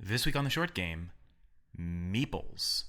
This week on the short game, Meeples.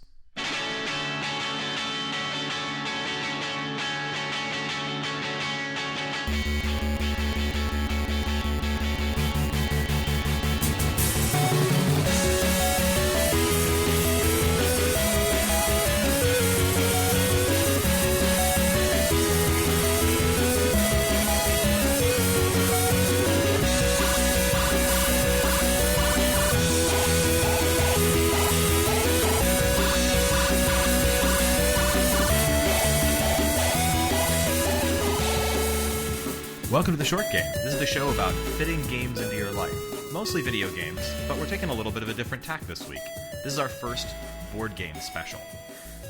Welcome to the short game. This is the show about fitting games into your life. Mostly video games, but we're taking a little bit of a different tack this week. This is our first board game special.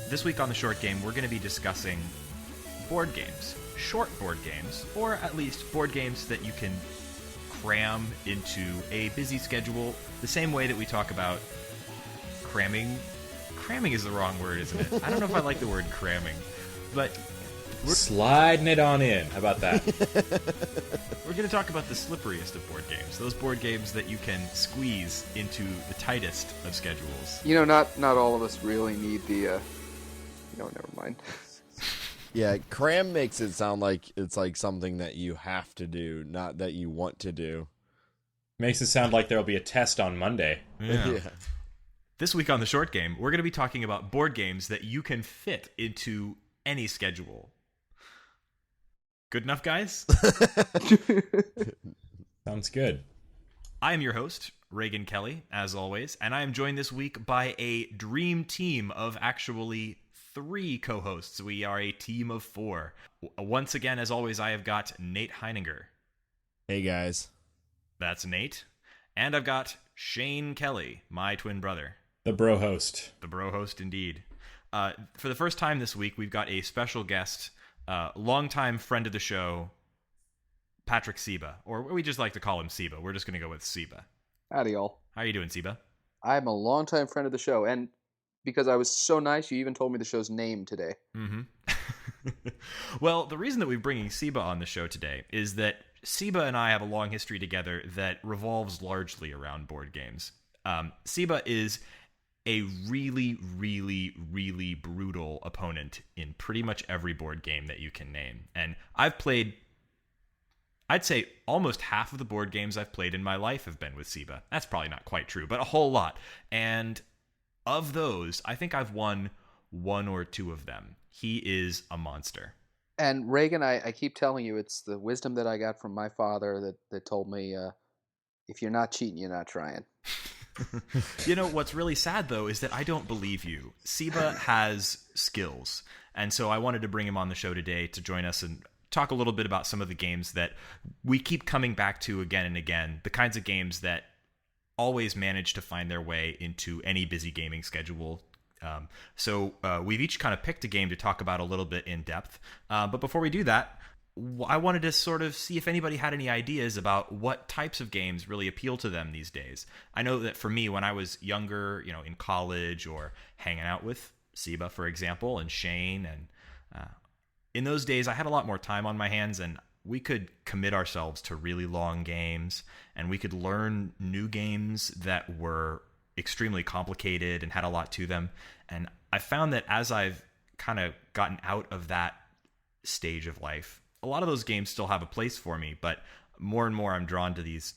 This week on the short game, we're going to be discussing board games. Short board games, or at least board games that you can cram into a busy schedule, the same way that we talk about cramming. Cramming is the wrong word, isn't it? I don't know if I like the word cramming, but we're sliding it on in. How about that? We're going to talk about the slipperiest of board games. Those board games that you can squeeze into the tightest of schedules. You know, not all of us really need the... never mind. Yeah, cram makes it sound like it's like something that you have to do, not that you want to do. Makes it sound like there'll be a test on Monday. Yeah. This week on the short game, we're going to be talking about board games that you can fit into any schedule. Good enough, guys? Sounds good. I am your host, Reagan Kelly, as always, and I am joined this week by a dream team of actually 3 co-hosts. We are a team of 4. Once again, as always, I have got Nate Heininger. Hey, guys. That's Nate. And I've got Shane Kelly, my twin brother. The bro host. The bro host, indeed. For the first time this week, we've got a special guest, longtime friend of the show, Patrick Seba, or we just like to call him Seba. We're just going to go with Seba. Howdy, y'all. How are you doing, Seba? I'm a longtime friend of the show, and because I was so nice, you even told me the show's name today. Mm-hmm. Well, the reason that we're bringing Seba on the show today is that Seba and I have a long history together that revolves largely around board games. Seba is a really, really, really brutal opponent in pretty much every board game that you can name. And I've played, I'd say almost half of the board games I've played in my life have been with Seba. That's probably not quite true, but a whole lot. And of those, I think I've won 1 or 2 of them. He is a monster. And Reagan, I keep telling you, it's the wisdom that I got from my father that told me, if you're not cheating, you're not trying. You know, what's really sad, though, is that I don't believe you. Seba has skills, and so I wanted to bring him on the show today to join us and talk a little bit about some of the games that we keep coming back to again and again, the kinds of games that always manage to find their way into any busy gaming schedule. So we've each kind of picked a game to talk about a little bit in depth, but before we do that, I wanted to sort of see if anybody had any ideas about what types of games really appeal to them these days. I know that for me, when I was younger, in college or hanging out with Seba, for example, and Shane, and in those days, I had a lot more time on my hands, and we could commit ourselves to really long games, and we could learn new games that were extremely complicated and had a lot to them. And I found that as I've kind of gotten out of that stage of life, a lot of those games still have a place for me, but more and more I'm drawn to these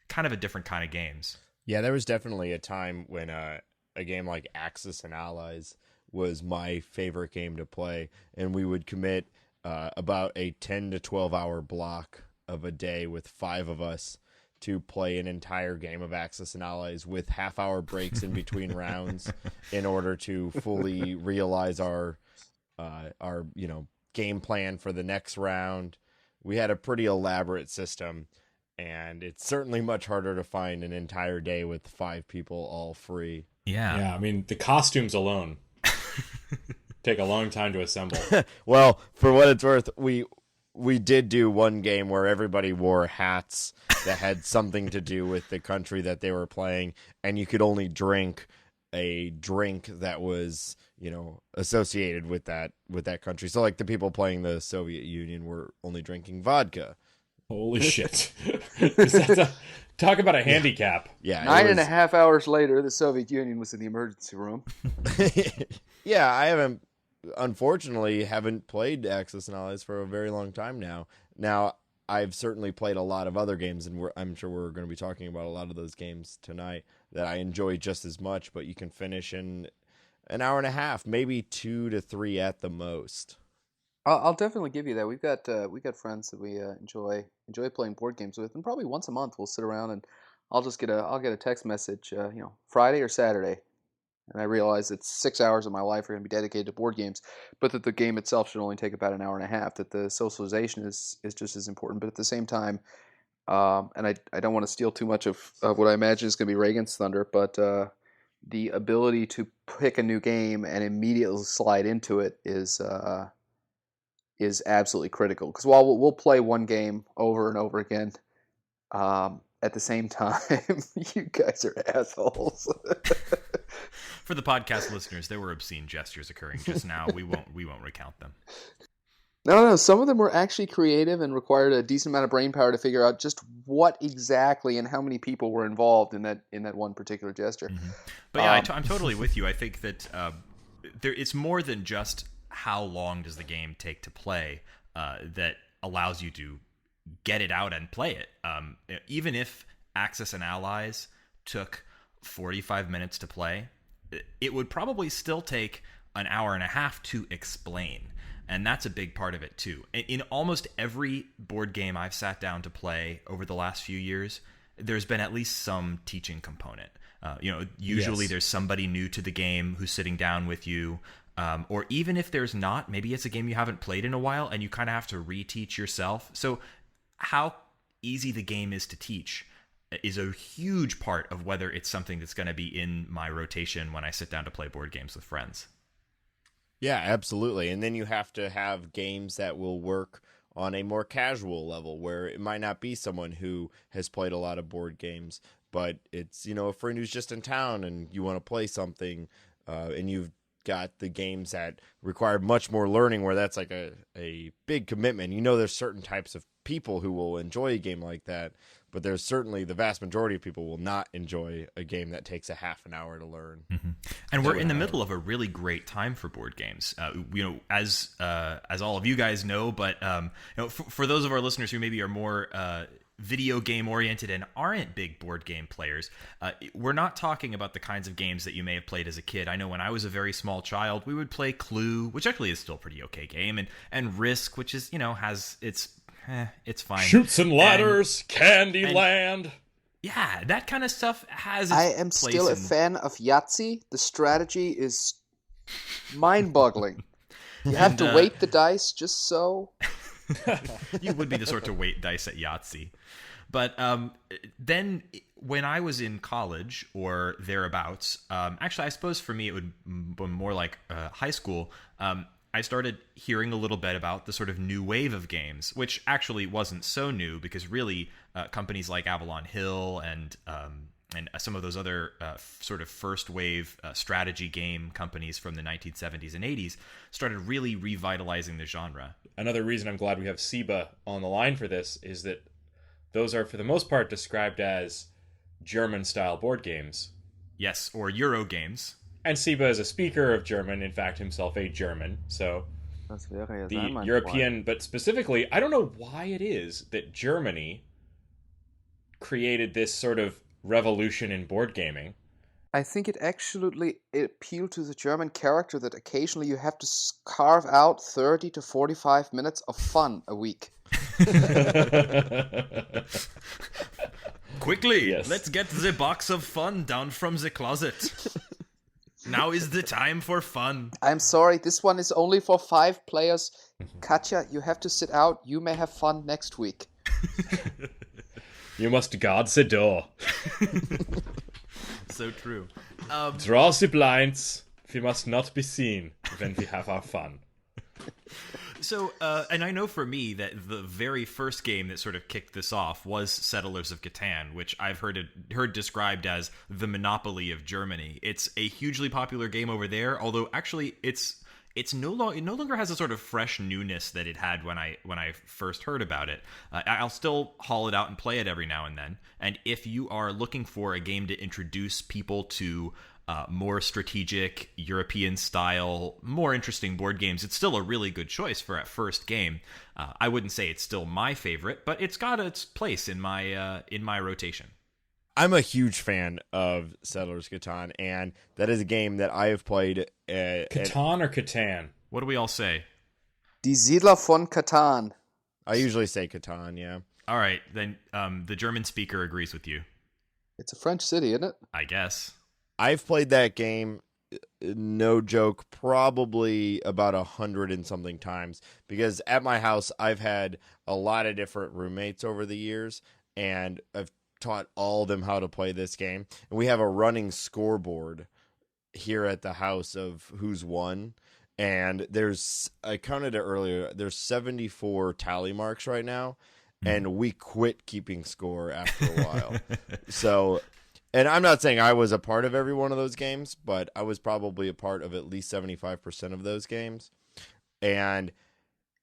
kind of a different kind of games. Yeah, there was definitely a time when a game like Axis and Allies was my favorite game to play, and we would commit about a 10 to 12 hour block of a day with 5 of us to play an entire game of Axis and Allies with half-hour breaks in between rounds in order to fully realize our game plan for the next round. We had a pretty elaborate system, and it's certainly much harder to find an entire day with 5 people all free. Yeah, I mean, the costumes alone take a long time to assemble. Well, for what it's worth, we did do one game where everybody wore hats that had something to do with the country that they were playing, and you could only drink a drink that was, associated with that country. So like the people playing the Soviet Union were only drinking vodka. Holy shit! Talk about a handicap. Yeah, Nine and a half hours later, the Soviet Union was in the emergency room. Yeah, I unfortunately haven't played Axis and Allies for a very long time now. Now, I've certainly played a lot of other games, and I'm sure we're going to be talking about a lot of those games tonight that I enjoy just as much, but you can finish in an hour and a half, maybe 2 to 3 at the most. I'll definitely give you that. We got friends that we enjoy playing board games with, and probably once a month we'll sit around and I'll get a text message, Friday or Saturday, and I realize that 6 hours of my life are going to be dedicated to board games, but that the game itself should only take about an hour and a half. That the socialization is just as important, but at the same time, and I don't want to steal too much of what I imagine is going to be Reagan's thunder, but the ability to pick a new game and immediately slide into it is absolutely critical. Because while we'll play one game over and over again, at the same time, you guys are assholes. For the podcast listeners, there were obscene gestures occurring just now. We won't recount them. No. Some of them were actually creative and required a decent amount of brain power to figure out just what exactly and how many people were involved in that one particular gesture. Mm-hmm. But yeah, I'm totally with you. I think that it's more than just how long does the game take to play that allows you to get it out and play it. Even if Axis and Allies took 45 minutes to play, it would probably still take an hour and a half to explain. And that's a big part of it too. In almost every board game I've sat down to play over the last few years, there's been at least some teaching component. Usually there's somebody new to the game who's sitting down with you. Or even if there's not, maybe it's a game you haven't played in a while and you kind of have to reteach yourself. So how easy the game is to teach is a huge part of whether it's something that's going to be in my rotation when I sit down to play board games with friends. Yeah, absolutely. And then you have to have games that will work on a more casual level where it might not be someone who has played a lot of board games, but it's, a friend who's just in town and you want to play something and you've got the games that require much more learning where that's like a big commitment. There's certain types of people who will enjoy a game like that, but there's certainly the vast majority of people will not enjoy a game that takes a half an hour to learn. Mm-hmm. And we're in the middle of a really great time for board games. As all of you guys know, but for those of our listeners who maybe are more video game oriented and aren't big board game players, we're not talking about the kinds of games that you may have played as a kid. I know when I was a very small child, we would play Clue, which actually is still a pretty okay game, and Risk, which is has it's fine. Shoots and Ladders, Candyland. Yeah, that kind of stuff has its I am place still a fan of Yahtzee. The strategy is mind-boggling. You have to weight the dice just so. You would be the sort to weight dice at Yahtzee. But then when I was in college or thereabouts, actually I suppose for me it would be more like high school, I started hearing a little bit about the sort of new wave of games, which actually wasn't so new because really companies like Avalon Hill and some of those other sort of first wave strategy game companies from the 1970s and 80s started really revitalizing the genre. Another reason I'm glad we have Seba on the line for this is that those are, for the most part, described as German-style board games. Yes, or Euro games. And Seba is a speaker of German, in fact, himself a German. So the European, but specifically, I don't know why it is that Germany created this sort of revolution in board gaming. I think it appealed to the German character that occasionally you have to carve out 30 to 45 minutes of fun a week. Quickly, yes. Let's get the box of fun down from the closet. Now is the time for fun. I'm sorry, this one is only for 5 players. Katja, you have to sit out. You may have fun next week. You must guard the door. So true. Draw the blinds. We must not be seen when we have our fun. So, and I know for me that the very first game that sort of kicked this off was Settlers of Catan, which I've heard described as the Monopoly of Germany. It's a hugely popular game over there, although actually it's it no longer has a sort of fresh newness that it had when I first heard about it. I'll still haul it out and play it every now and then. And if you are looking for a game to introduce people to more strategic, European-style, more interesting board games, it's still a really good choice for a first game. I wouldn't say it's still my favorite, but it's got its place in my rotation. I'm a huge fan of Settlers Catan, and that is a game that I have played. Catan or Catan? What do we all say? Die Siedler von Catan. I usually say Catan, yeah. All right, then the German speaker agrees with you. It's a French city, isn't it? I guess. I've played that game, no joke, probably about 100 and something times, because at my house I've had a lot of different roommates over the years, and I've taught all of them how to play this game. And we have a running scoreboard here at the house of who's won. And I counted it earlier, there's 74 tally marks right now. And we quit keeping score after a while. So, and I'm not saying I was a part of every one of those games, but I was probably a part of at least 75% of those games. And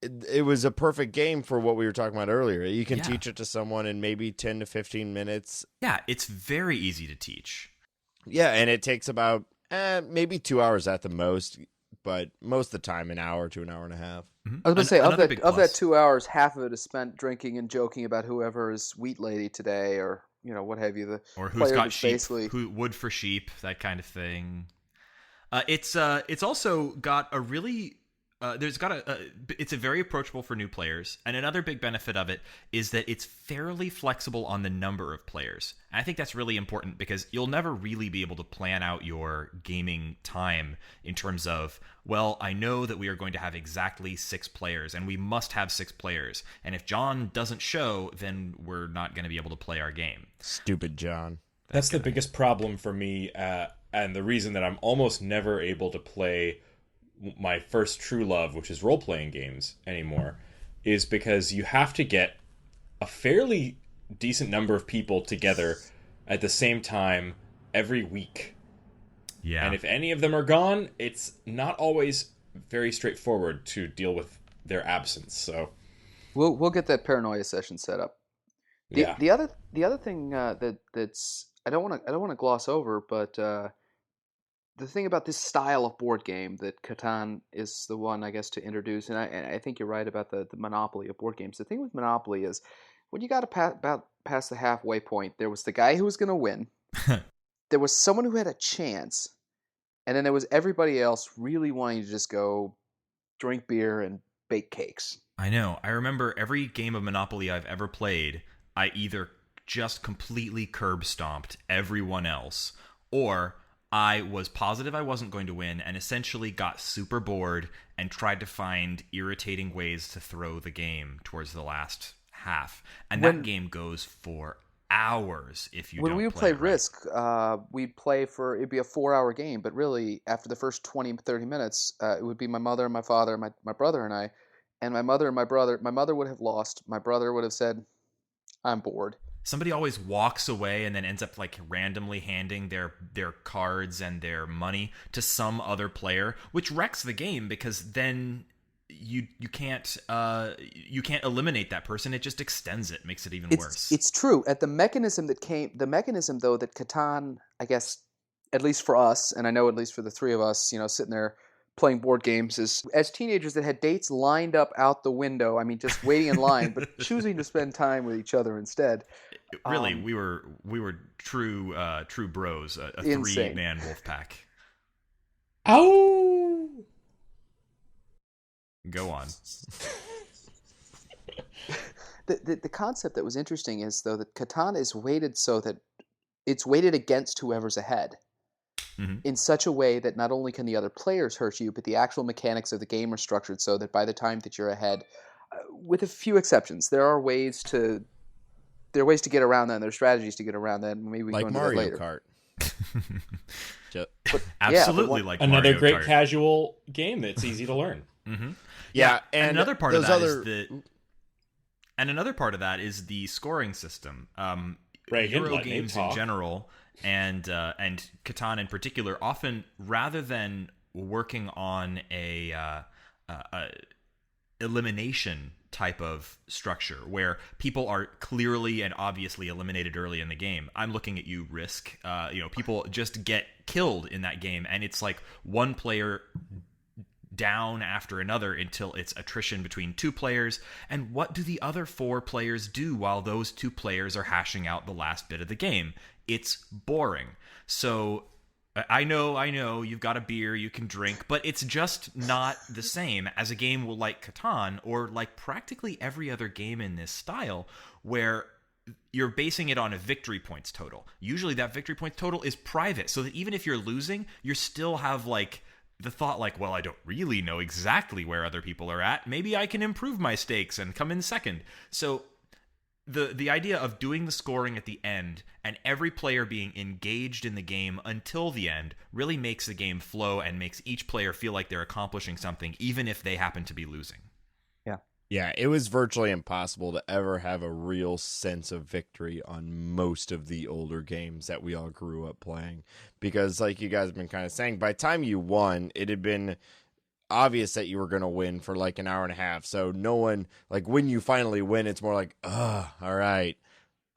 it was a perfect game for what we were talking about earlier. You can teach it to someone in maybe 10 to 15 minutes. Yeah, it's very easy to teach. Yeah, and it takes about maybe 2 hours at the most, but most of the time an hour to an hour and a half. I was going to say, of that 2 hours, half of it is spent drinking and joking about whoever is wheat lady today, or what have you. Or who's got sheep, wood for sheep, that kind of thing. It's also got a really... it's a very approachable for new players, and another big benefit of it is that it's fairly flexible on the number of players. And I think that's really important because you'll never really be able to plan out your gaming time in terms of, well, I know that we are going to have exactly 6 players, and we must have 6 players. And if John doesn't show, then we're not going to be able to play our game. Stupid John. That's the biggest problem for me, and the reason that I'm almost never able to play my first true love, which is role-playing games anymore, is because you have to get a fairly decent number of people together at the same time every week. Yeah. And if any of them are gone, it's not always very straightforward to deal with their absence. So we'll get that paranoia session set up. The other thing that's I don't want to gloss over, but the thing about this style of board game that Catan is the one, I guess, to introduce, and I think you're right about the monopoly of board games. The thing with Monopoly is when you got to past the halfway point, there was the guy who was going to win, there was someone who had a chance, and then there was everybody else really wanting to just go drink beer and bake cakes. I know. I remember every game of Monopoly I've ever played, I either just completely curb stomped everyone else, or I was positive I wasn't going to win and essentially got super bored and tried to find irritating ways to throw the game towards the last half. And that game goes for hours if you don't play. When we would play Risk, we'd play it'd be a 4-hour game, but really after the first 20, 30 minutes, it would be my mother and my father, my brother and I. And my mother would have lost. My brother would have said, I'm bored. Somebody always walks away and then ends up like randomly handing their cards and their money to some other player, which wrecks the game because then you can't eliminate that person. It just extends it, makes it even worse. It's true. The mechanism though that Catan, I guess, at least for us, and I know at least for the three of us, sitting there playing board games, is as teenagers that had dates lined up out the window. I mean, just waiting in line, but choosing to spend time with each other instead. Really, we were true bros, a 3-man wolf pack. Ow! Go on. The concept that was interesting is, though, that Catan is weighted so that it's weighted against whoever's ahead. Mm-hmm. In such a way that not only can the other players hurt you, but the actual mechanics of the game are structured so that by the time that you're ahead, with a few exceptions, there are ways to get around that, and there are strategies to get around that. Maybe we can go into Mario that later. Kart. Absolutely, like another Mario great Kart. Casual game that's easy to learn. Mm-hmm. Yeah, and another part of that is the scoring system. Euro games in general, and Catan in particular, often rather than working on a elimination type of structure where people are clearly and obviously eliminated early in the game. I'm looking at you, Risk. People just get killed in that game, and it's like one player down after another until it's attrition between two players. And what do the other four players do while those two players are hashing out the last bit of the game? It's boring. So I know, you've got a beer, you can drink, but it's just not the same as a game like Catan or like practically every other game in this style where you're basing it on a victory points total. Usually that victory points total is private, so that even if you're losing, you still have like the thought like, well, I don't really know exactly where other people are at. Maybe I can improve my stakes and come in second. So the idea of doing the scoring at the end and every player being engaged in the game until the end really makes the game flow and makes each player feel like they're accomplishing something, even if they happen to be losing. Yeah, it was virtually impossible to ever have a real sense of victory on most of the older games that we all grew up playing. Because like you guys have been kind of saying, by the time you won, it had been obvious that you were going to win for like an hour and a half. So no one, like when you finally win, it's more like, all right,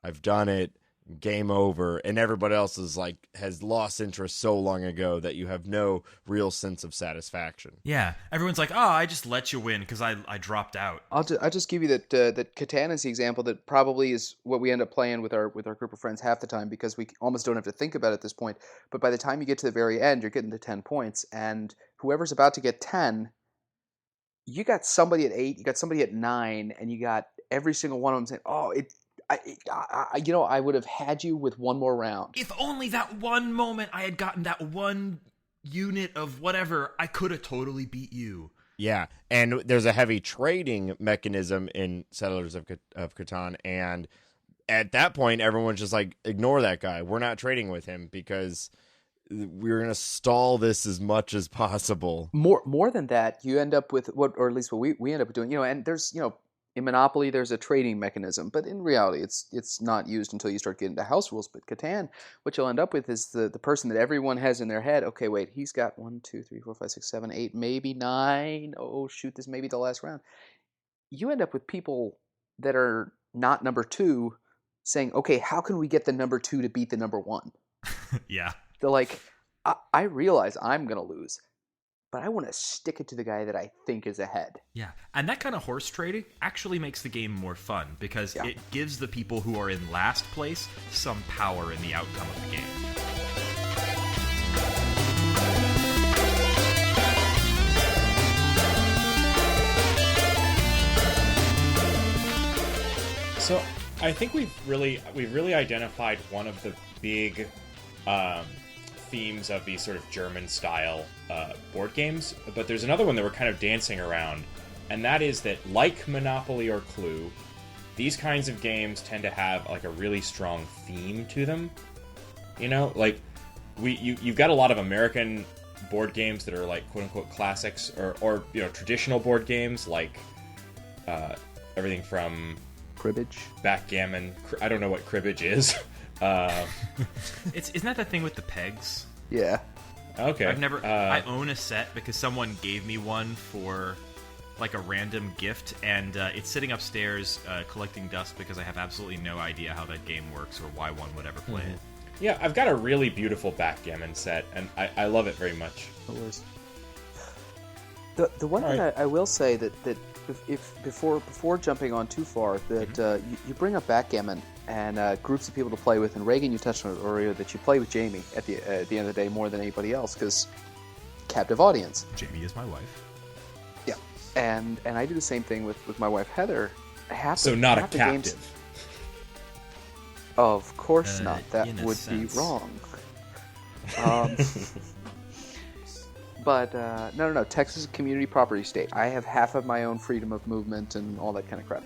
I've done it. Game over. And everybody else is like, has lost interest so long ago that you have no real sense of satisfaction. Yeah. Everyone's like, I just let you win because I dropped out. I'll just give you that Catan is the example that probably is what we end up playing with our group of friends half the time, because we almost don't have to think about it at this point. But by the time you get to the very end, you're getting to 10 points, and whoever's about to get 10, you got somebody at 8, you got somebody at 9, and you got every single one of them saying, I would have had you with one more round. If only that one moment I had gotten that one unit of whatever, I could have totally beat you. Yeah, and there's a heavy trading mechanism in Settlers of Catan, and at that point, everyone's just like, ignore that guy. We're not trading with him because we're going to stall this as much as possible. More than that, you end up with what we end up doing, and there's, in Monopoly, there's a trading mechanism, but in reality, it's not used until you start getting to house rules. But Catan, what you'll end up with is the person that everyone has in their head. Okay, wait, he's got 1, 2, 3, 4, 5, 6, 7, 8, maybe 9. Oh shoot, this may be the last round. You end up with people that are not number 2 saying, okay, how can we get the number 2 to beat the number 1? Yeah. They're like, I realize I'm going to lose, but I want to stick it to the guy that I think is ahead. Yeah, and that kind of horse trading actually makes the game more fun because it gives the people who are in last place some power in the outcome of the game. So I think we've really identified one of the big themes of these sort of German-style board games, but there's another one that we're kind of dancing around, and that is that, like Monopoly or Clue, these kinds of games tend to have like a really strong theme to them. Like you've got a lot of American board games that are like quote-unquote classics, or traditional board games like everything from cribbage, backgammon. I don't know what cribbage is. Isn't that the thing with the pegs? Yeah. Okay. I own a set because someone gave me one for like a random gift, and it's sitting upstairs collecting dust because I have absolutely no idea how that game works or why one would ever play it. Yeah, I've got a really beautiful backgammon set, and I love it very much. The one thing I will say that if before jumping on too far, that you bring up backgammon and groups of people to play with, and Reagan, you touched on it earlier, that you play with Jamie at the end of the day more than anybody else because captive audience. Jamie is my wife. Yeah, and I do the same thing with my wife Heather. Not a captive. Games... Of course not. That would be wrong. But no. Texas is a community property state. I have half of my own freedom of movement and all that kind of crap.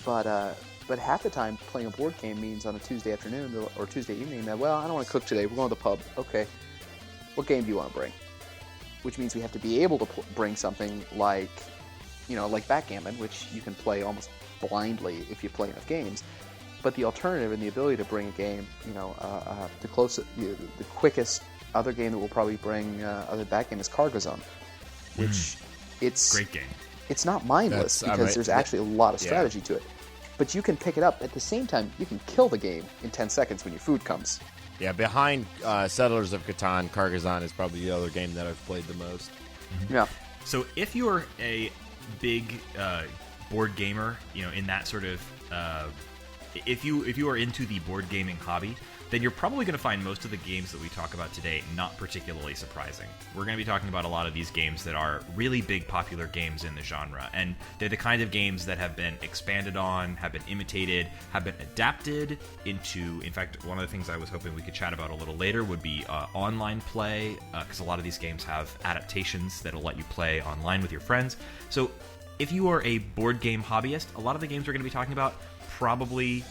But half the time playing a board game means on a Tuesday afternoon or Tuesday evening that, well, I don't want to cook today. We're going to the pub. Okay. What game do you want to bring? Which means we have to be able to bring something like backgammon, which you can play almost blindly if you play enough games. But the alternative and the ability to bring a game, the quickest other game that will probably bring other than that game is Carcassonne, which it's great game. It's not mindless because there's actually a lot of strategy to it. But you can pick it up at the same time. You can kill the game in 10 seconds when your food comes. Yeah, behind Settlers of Catan, Carcassonne is probably the other game that I've played the most. Mm-hmm. Yeah. So if you're a big board gamer, in that sort of if you are into the board gaming hobby, then you're probably going to find most of the games that we talk about today not particularly surprising. We're going to be talking about a lot of these games that are really big popular games in the genre, and they're the kind of games that have been expanded on, have been imitated, have been adapted into. In fact, one of the things I was hoping we could chat about a little later would be online play, because a lot of these games have adaptations that'll let you play online with your friends. So if you are a board game hobbyist, a lot of the games we're going to be talking about probably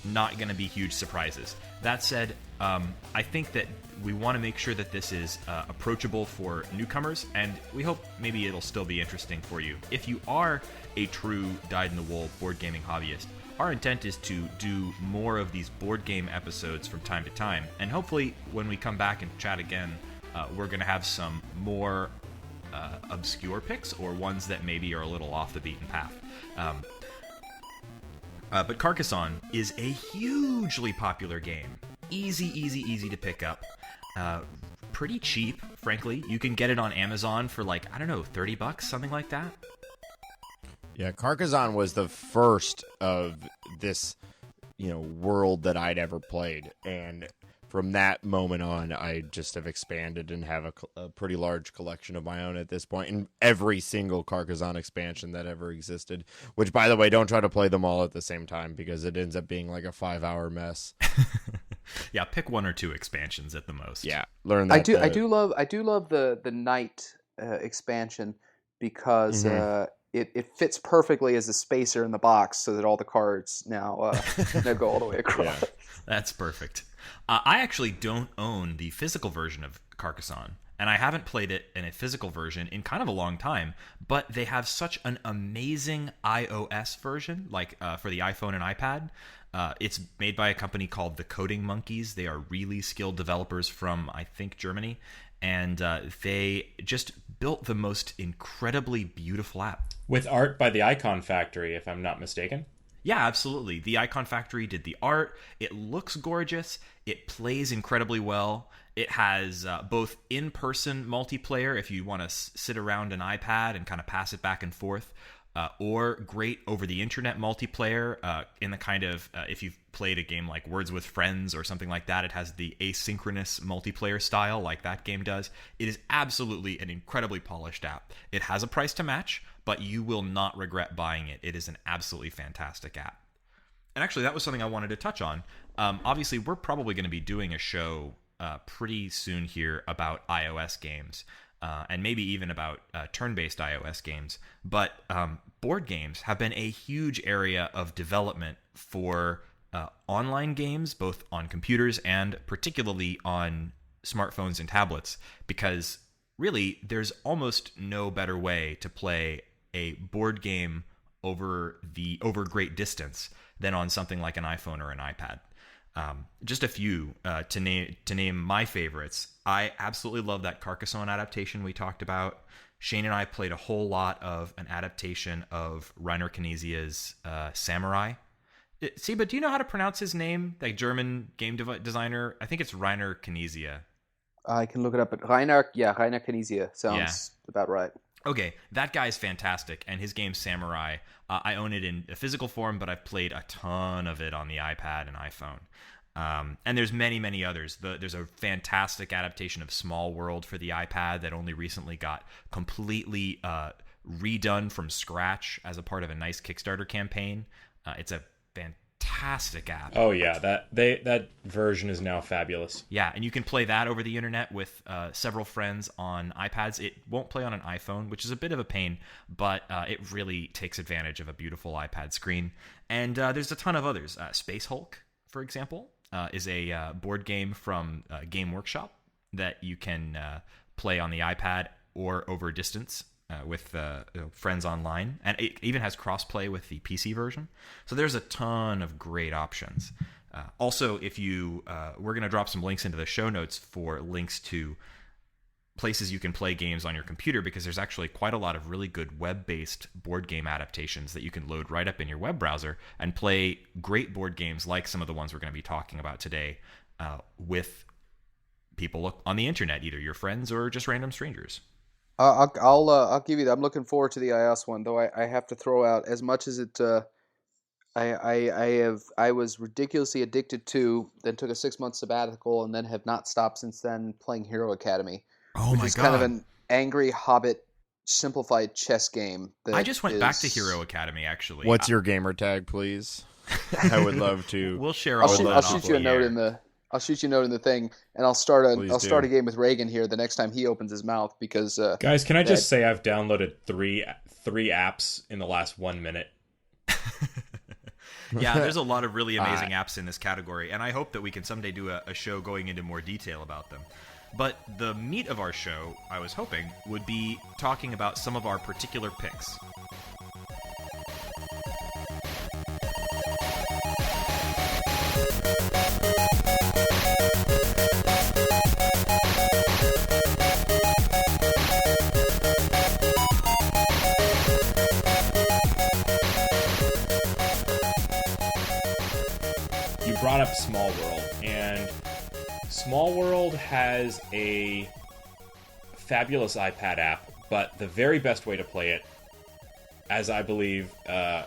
not going to be huge surprises. That said, I think that we want to make sure that this is approachable for newcomers, and we hope maybe it'll still be interesting for you. If you are a true dyed-in-the-wool board gaming hobbyist, our intent is to do more of these board game episodes from time to time, and hopefully when we come back and chat again, we're going to have some more obscure picks, or ones that maybe are a little off the beaten path. But Carcassonne is a hugely popular game. Easy to pick up. Pretty cheap, frankly. You can get it on Amazon for $30, something like that. Yeah, Carcassonne was the first of this, world that I'd ever played. And from that moment on, I just have expanded and have a pretty large collection of my own at this point, in every single Carcassonne expansion that ever existed. Which, by the way, don't try to play them all at the same time, because it ends up being like a 5-hour mess. Yeah, pick one or two expansions at the most. Yeah, learn that. I do love the night expansion, because it fits perfectly as a spacer in the box, so that all the cards now go all the way across. Yeah. That's perfect. I actually don't own the physical version of Carcassonne, and I haven't played it in a physical version in kind of a long time, but they have such an amazing iOS version, for the iPhone and iPad. It's made by a company called The Coding Monkeys. They are really skilled developers from, I think, Germany, and they just built the most incredibly beautiful app. With art by the Icon Factory, if I'm not mistaken. Yeah, absolutely. The Icon Factory did the art. It looks gorgeous. It plays incredibly well. It has both in-person multiplayer, if you want to sit around an iPad and kind of pass it back and forth, or great over-the-internet multiplayer in the kind of, if you've played a game like Words with Friends or something like that, it has the asynchronous multiplayer style like that game does. It is absolutely an incredibly polished app. It has a price to match, but you will not regret buying it. It is an absolutely fantastic app. And actually, that was something I wanted to touch on. Obviously, we're probably going to be doing a show pretty soon here about iOS games, and maybe even about turn-based iOS games. But board games have been a huge area of development for online games, both on computers and particularly on smartphones and tablets, because really, there's almost no better way to play a board game over great distance than on something like an iPhone or an iPad. Just a few to name my favorites. I absolutely love that Carcassonne adaptation we talked about. Shane and I played a whole lot of an adaptation of Rainer Knizia's Samurai. Siba, do you know how to pronounce his name? Like German game designer? I think it's Rainer Knizia. I can look it up, but Rainer Knizia sounds about right. Okay, that guy's fantastic, and his game Samurai, I own it in a physical form, but I've played a ton of it on the iPad and iPhone. And there's many, many others. There's a fantastic adaptation of Small World for the iPad that only recently got completely redone from scratch as a part of a nice Kickstarter campaign. It's a fantastic app. Oh yeah, that version is now fabulous. Yeah, and you can play that over the internet with several friends on iPads. It won't play on an iPhone, which is a bit of a pain, but it really takes advantage of a beautiful iPad screen. And there's a ton of others. Space Hulk, for example, is a board game from Game Workshop that you can play on the iPad or over distance. with friends online, and it even has crossplay with the PC version. So there's a ton of great options. Also, if you, we're going to drop some links into the show notes for links to places you can play games on your computer, because there's actually quite a lot of really good web-based board game adaptations that you can load right up in your web browser and play great board games like some of the ones we're going to be talking about today with people on the internet, either your friends or just random strangers. I'll give you that. I'm looking forward to the iOS one, though. I have to throw out, as much as it I was ridiculously addicted to, then took a 6-month sabbatical, and then have not stopped since then, playing Hero Academy. Oh which my is God. kind of an angry Hobbit simplified chess game. I just went back to Hero Academy, actually. What's your gamer tag, please? I would love to. We'll share all that. I'll shoot you a note in the. I'll shoot you a note in the thing, and I'll start a game with Reagan here the next time he opens his mouth, because guys, can I just say I've downloaded three apps in the last 1 minute. Yeah, there's a lot of really amazing apps in this category, and I hope that we can someday do a show going into more detail about them. But the meat of our show, I was hoping, would be talking about some of our particular picks. You brought up Small World, and Small World has a fabulous iPad app, but the very best way to play it, as I believe, I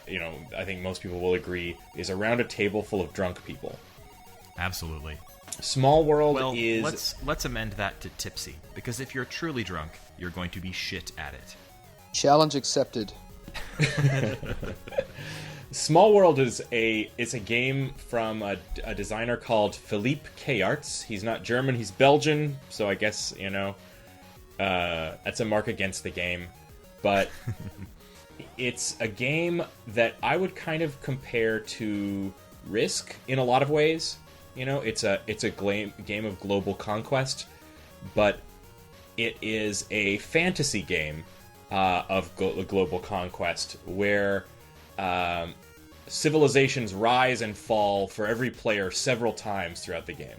think most people will agree, is around a table full of drunk people. Absolutely. Small World is... Let's amend that to tipsy, because if you're truly drunk, you're going to be shit at it. Challenge accepted. Small World is a game from a designer called Philippe Kayarts. He's not German, he's Belgian, so I guess, that's a mark against the game. But it's a game that I would kind of compare to Risk in a lot of ways. It's a game of global conquest, but it is a fantasy game of global conquest where civilizations rise and fall for every player several times throughout the game.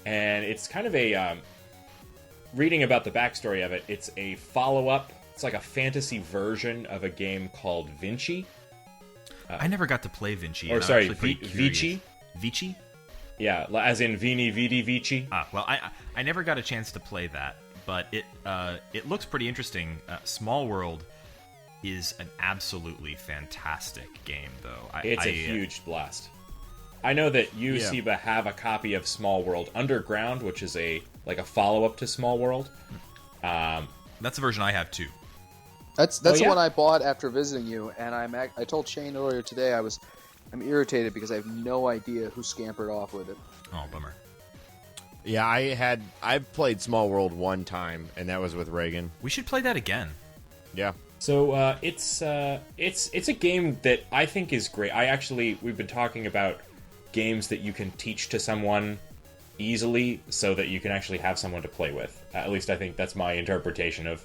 And it's kind of a... reading about the backstory of it, it's a follow-up. It's like a fantasy version of a game called Vinci. I never got to play Vinci. Or sorry, Vici? Vici? Yeah, as in Vini, Vidi, Vici. Well, I never got a chance to play that, but it looks pretty interesting. Small World is an absolutely fantastic game, though. It's a huge blast. I know that you, Seba, have a copy of Small World Underground, which is a follow-up to Small World. That's the version I have too. That's the one I bought after visiting you, and I told Shane earlier today I'm irritated because I have no idea who scampered off with it. Oh, bummer. Yeah, I've played Small World one time, and that was with Reagan. We should play that again. Yeah. So it's a game that I think is great. We've been talking about games that you can teach to someone easily so that you can actually have someone to play with. At least I think that's my interpretation of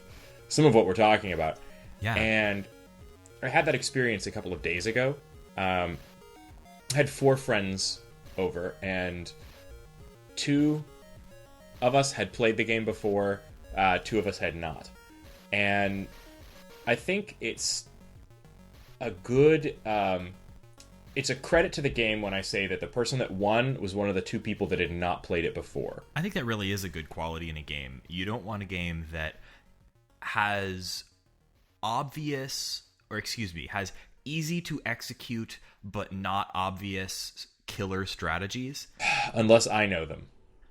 some of what we're talking about. Yeah. And I had that experience a couple of days ago. I had 4 friends over, and 2 of us had played the game before, 2 of us had not. And I think it's a good... it's a credit to the game when I say that the person that won was one of the 2 people that had not played it before. I think that really is a good quality in a game. You don't want a game that has has easy to execute but not obvious killer strategies. Unless I know them.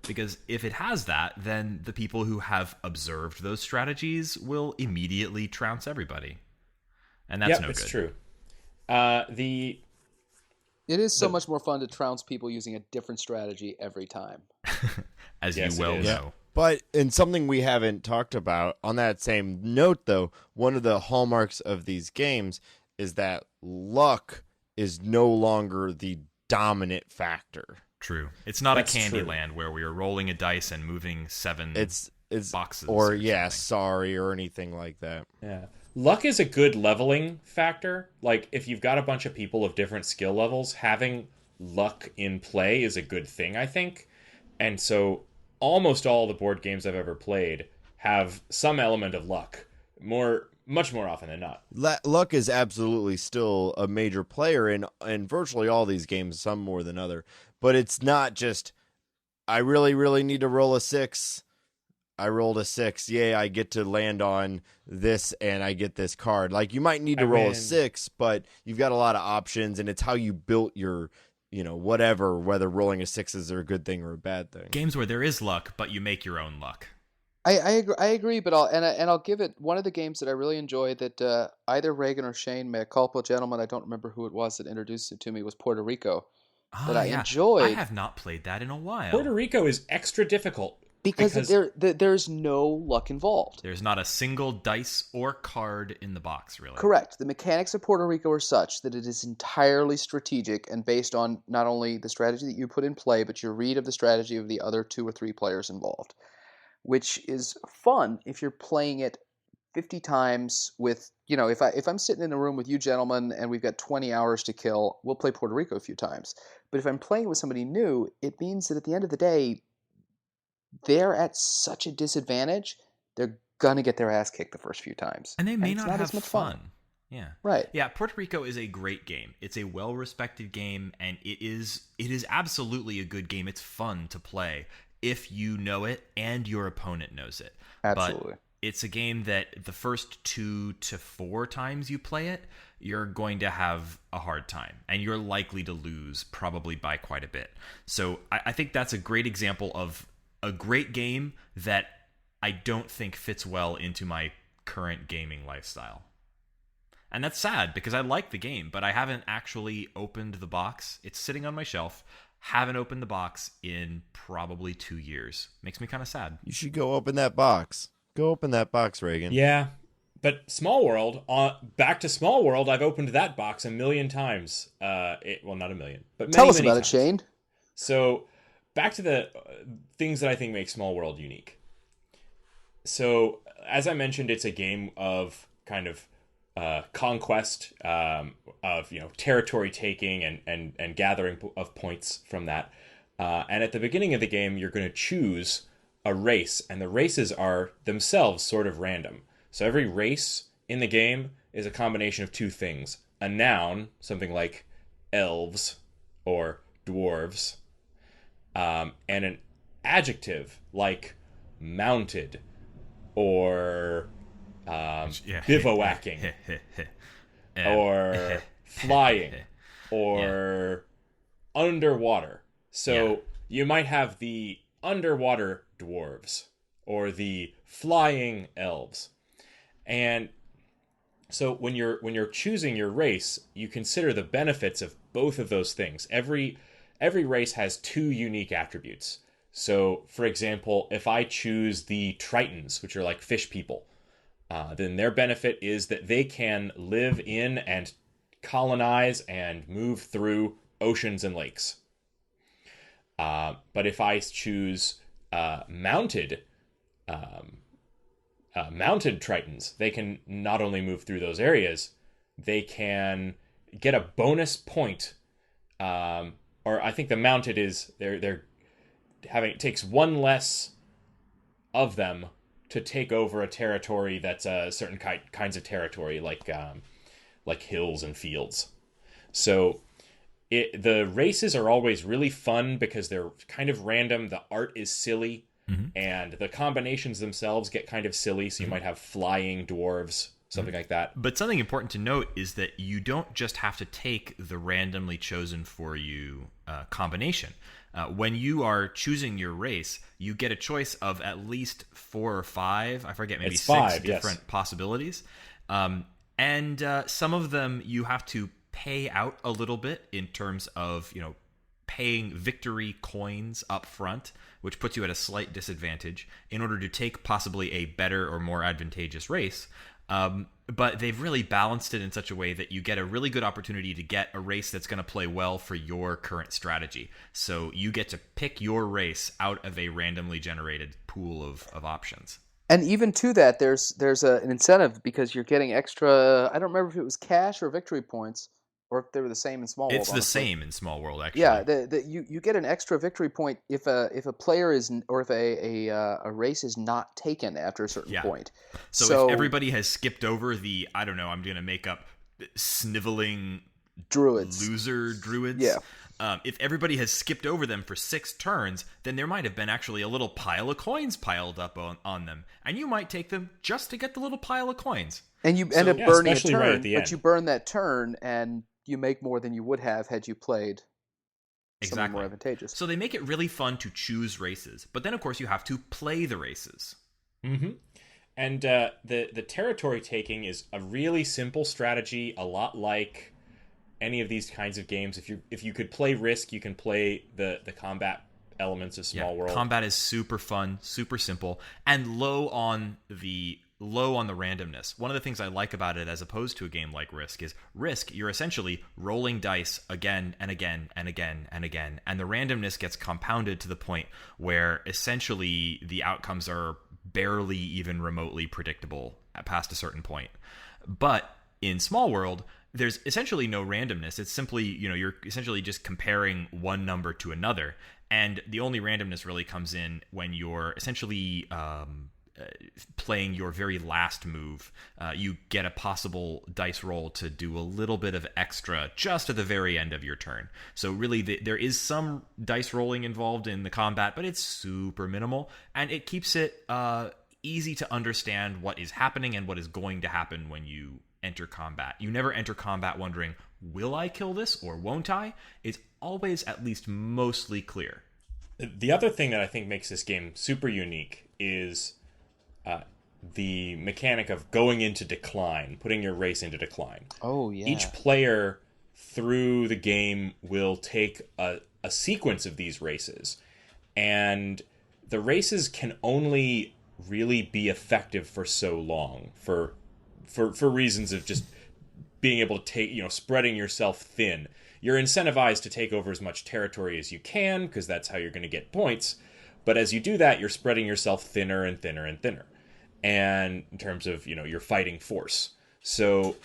Because if it has that, then the people who have observed those strategies will immediately trounce everybody. And that's no good. It's true. It is so much more fun to trounce people using a different strategy every time. As you well know. Yeah. But in something we haven't talked about, on that same note, though, one of the hallmarks of these games is that luck is no longer the dominant factor. True. It's not a Candyland where we are rolling a dice and moving 7 It's boxes. Or sorry, or anything like that. Yeah. Luck is a good leveling factor. Like, if you've got a bunch of people of different skill levels, having luck in play is a good thing, I think. And so almost all the board games I've ever played have some element of luck. Much more often than not. Luck is absolutely still a major player in virtually all these games, some more than other. But it's not just, I really, really need to roll a 6. I rolled a 6. Yay, I get to land on this and I get this card. Like, you might need to roll a 6, but you've got a lot of options, and it's how you built your, whatever, whether rolling a 6 is a good thing or a bad thing. Games where there is luck, but you make your own luck. I agree, but I'll give it one of the games that I really enjoy that either Reagan or Shane, mea culpa, gentlemen, I don't remember who it was that introduced it to me, was Puerto Rico. That I enjoyed. I have not played that in a while. Puerto Rico is extra difficult. Because there's no luck involved. There's not a single dice or card in the box, really. Correct. The mechanics of Puerto Rico are such that it is entirely strategic and based on not only the strategy that you put in play, but your read of the strategy of the other 2 or 3 players involved, which is fun if you're playing it 50 times with, if I'm sitting in a room with you gentlemen and we've got 20 hours to kill, we'll play Puerto Rico a few times. But if I'm playing with somebody new, it means that at the end of the day, they're at such a disadvantage, they're going to get their ass kicked the first few times. And they may not have as much fun. Yeah. Right. Yeah, Puerto Rico is a great game. It's a well-respected game, and it is absolutely a good game. It's fun to play if you know it and your opponent knows it. Absolutely. But it's a game that the first 2 to 4 times you play it, you're going to have a hard time, and you're likely to lose probably by quite a bit. So I think that's a great example of a great game that I don't think fits well into my current gaming lifestyle. And that's sad because I like the game, but I haven't actually opened the box. It's sitting on my shelf. Haven't opened the box in probably 2 years. Makes me kind of sad. You should go open that box. Go open that box, Reagan. Yeah. But Small World, back to Small World, I've opened that box 1,000,000 times. Well, not 1,000,000, but many, Tell us many about times. it, Shane. So, back to the things that I think make Small World unique. So, as I mentioned, it's a game of kind of conquest, of territory taking and gathering of points from that. And at the beginning of the game, you're going to choose a race, and the races are themselves sort of random. So every race in the game is a combination of 2 things: a noun, something like elves or dwarves, and an adjective like mounted or bivouacking or flying or underwater. So you might have the underwater dwarves or the flying elves. And so when you're choosing your race, you consider the benefits of both of those things. Every race has 2 unique attributes. So, for example, if I choose the Tritons, which are like fish people, then their benefit is that they can live in and colonize and move through oceans and lakes. But if I choose mounted Tritons, they can not only move through those areas, they can get a bonus point. Or I think the mounted is they're having, it takes 1 less of them to take over a territory that's a certain kinds of territory, like hills and fields. So the races are always really fun because they're kind of random. The art is silly, and the combinations themselves get kind of silly. So you might have flying dwarves, something like that. But something important to note is that you don't just have to take the randomly chosen for you combination. When you are choosing your race, you get a choice of at least 4 or 5, I forget, maybe 6 different possibilities. And some of them you have to pay out a little bit in terms of, paying victory coins up front, which puts you at a slight disadvantage in order to take possibly a better or more advantageous race. But they've really balanced it in such a way that you get a really good opportunity to get a race that's going to play well for your current strategy. So you get to pick your race out of a randomly generated pool of options. And even to that, there's an incentive because you're getting extra. I don't remember if it was cash or victory points, or if they were the same in Small World. It's the same in Small World, actually. Yeah, you get an extra victory point if a player is, or if a race is not taken after a certain point. So if everybody has skipped over the, I don't know, I'm going to make up sniveling loser druids. Yeah. If everybody has skipped over them for 6 turns, then there might have been actually a little pile of coins piled up on them. And you might take them just to get the little pile of coins. And you end up burning a turn, right at the end. But you burn that turn and you make more than you would have had you played something more advantageous. So they make it really fun to choose races. But then, of course, you have to play the races. Mm-hmm. And the territory taking is a really simple strategy, a lot like any of these kinds of games. If you could play Risk, you can play the combat elements of Small World. Combat is super fun, super simple, and low on the randomness. One of the things I like about it as opposed to a game like Risk is Risk, you're essentially rolling dice again and again and again and again, and the randomness gets compounded to the point where essentially the outcomes are barely even remotely predictable past a certain point. But in Small World, there's essentially no randomness. It's simply, you're essentially just comparing one number to another. And the only randomness really comes in when you're essentially playing your very last move. You get a possible dice roll to do a little bit of extra just at the very end of your turn. So really, there is some dice rolling involved in the combat, but it's super minimal. And it keeps it easy to understand what is happening and what is going to happen when you enter combat. You never enter combat wondering, will I kill this or won't I? It's always at least mostly clear. The other thing that I think makes this game super unique is the mechanic of going into decline, putting your race into decline. Oh, yeah. Each player through the game will take a sequence of these races, and the races can only really be effective for so long, for reasons of just being able to take, spreading yourself thin. You're incentivized to take over as much territory as you can, because that's how you're going to get points. But as you do that, you're spreading yourself thinner and thinner and thinner. And in terms of, your fighting force. So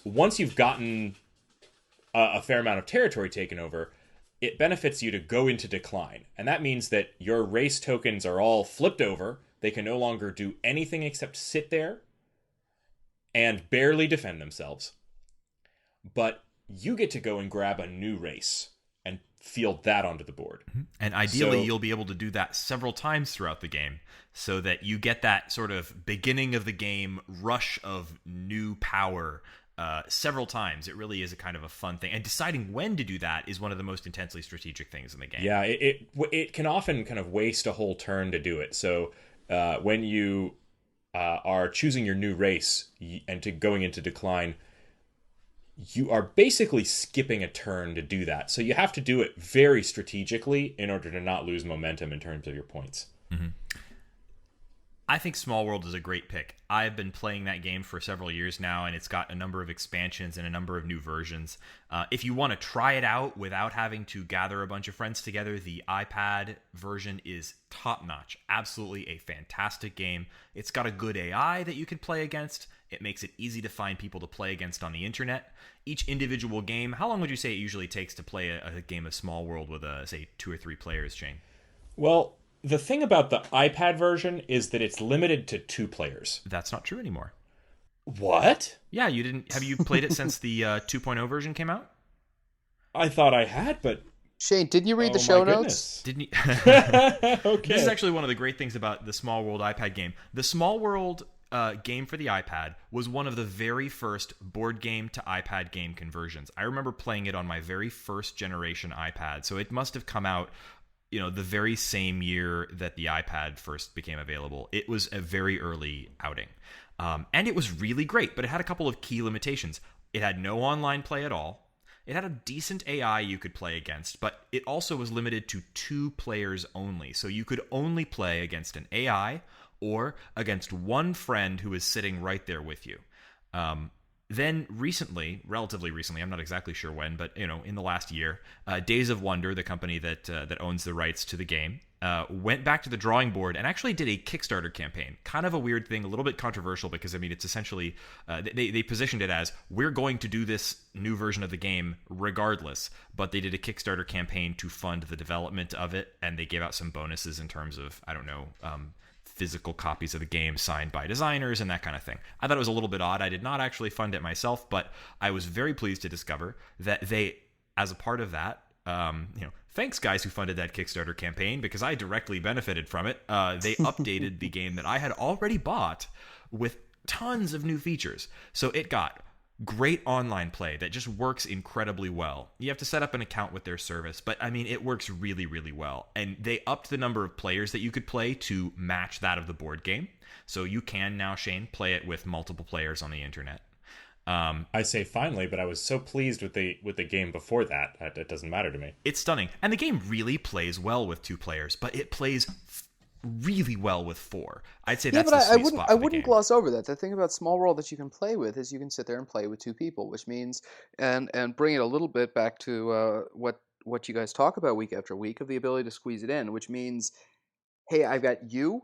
once you've gotten a fair amount of territory taken over, it benefits you to go into decline. And that means that your race tokens are all flipped over. They can no longer do anything except sit there and barely defend themselves. But you get to go and grab a new race and field that onto the board. And ideally, you'll be able to do that several times throughout the game so that you get that sort of beginning of the game rush of new power several times. It really is a kind of a fun thing. And deciding when to do that is one of the most intensely strategic things in the game. Yeah, it can often kind of waste a whole turn to do it. So when you are choosing your new race and going into decline, you are basically skipping a turn to do that. So you have to do it very strategically in order to not lose momentum in terms of your points. Mm-hmm. I think Small World is a great pick. I've been playing that game for several years now, and it's got a number of expansions and a number of new versions. If you want to try it out without having to gather a bunch of friends together, the iPad version is top-notch. Absolutely a fantastic game. It's got a good AI that you can play against. It makes it easy to find people to play against on the internet. Each individual game, how long would you say it usually takes to play a game of Small World with, say, 2 or 3 players, Shane? Well, the thing about the iPad version is that it's limited to 2 players. That's not true anymore. What? Yeah, you didn't. Have you played it since the 2.0 version came out? I thought I had, but Shane, didn't you read the show notes? Didn't you? Okay. This is actually one of the great things about the Small World iPad game. The Small World game for the iPad was one of the very first board game to iPad game conversions. I remember playing it on my very first generation iPad, so it must have come out the very same year that the iPad first became available. It was a very early outing. And it was really great, but it had a couple of key limitations. It had no online play at all. It had a decent AI you could play against, but it also was limited to 2 players only. So you could only play against an AI or against one friend who is sitting right there with you. Then recently, relatively recently, I'm not exactly sure when, but in the last year, Days of Wonder, the company that owns the rights to the game, went back to the drawing board and actually did a Kickstarter campaign. Kind of a weird thing, a little bit controversial, because it's essentially they positioned it as, we're going to do this new version of the game regardless, but they did a Kickstarter campaign to fund the development of it, and they gave out some bonuses in terms of, I don't know, physical copies of the game signed by designers and that kind of thing. I thought it was a little bit odd. I did not actually fund it myself, but I was very pleased to discover that they, as a part of that, thanks guys who funded that Kickstarter campaign, because I directly benefited from it. They updated the game that I had already bought with tons of new features. So it got great online play that just works incredibly well. You have to set up an account with their service, but it works really, really well. And they upped the number of players that you could play to match that of the board game. So you can now, Shane, play it with multiple players on the internet. I say finally, but I was so pleased with the game before that it doesn't matter to me. It's stunning. And the game really plays well with 2 players, but it plays really well with 4. I'd say that's the sweet spot for the game. I wouldn't gloss over that. The thing about Small World that you can play with is you can sit there and play with 2 people, which means, and bring it a little bit back to what you guys talk about week after week, of the ability to squeeze it in, which means, hey, I've got you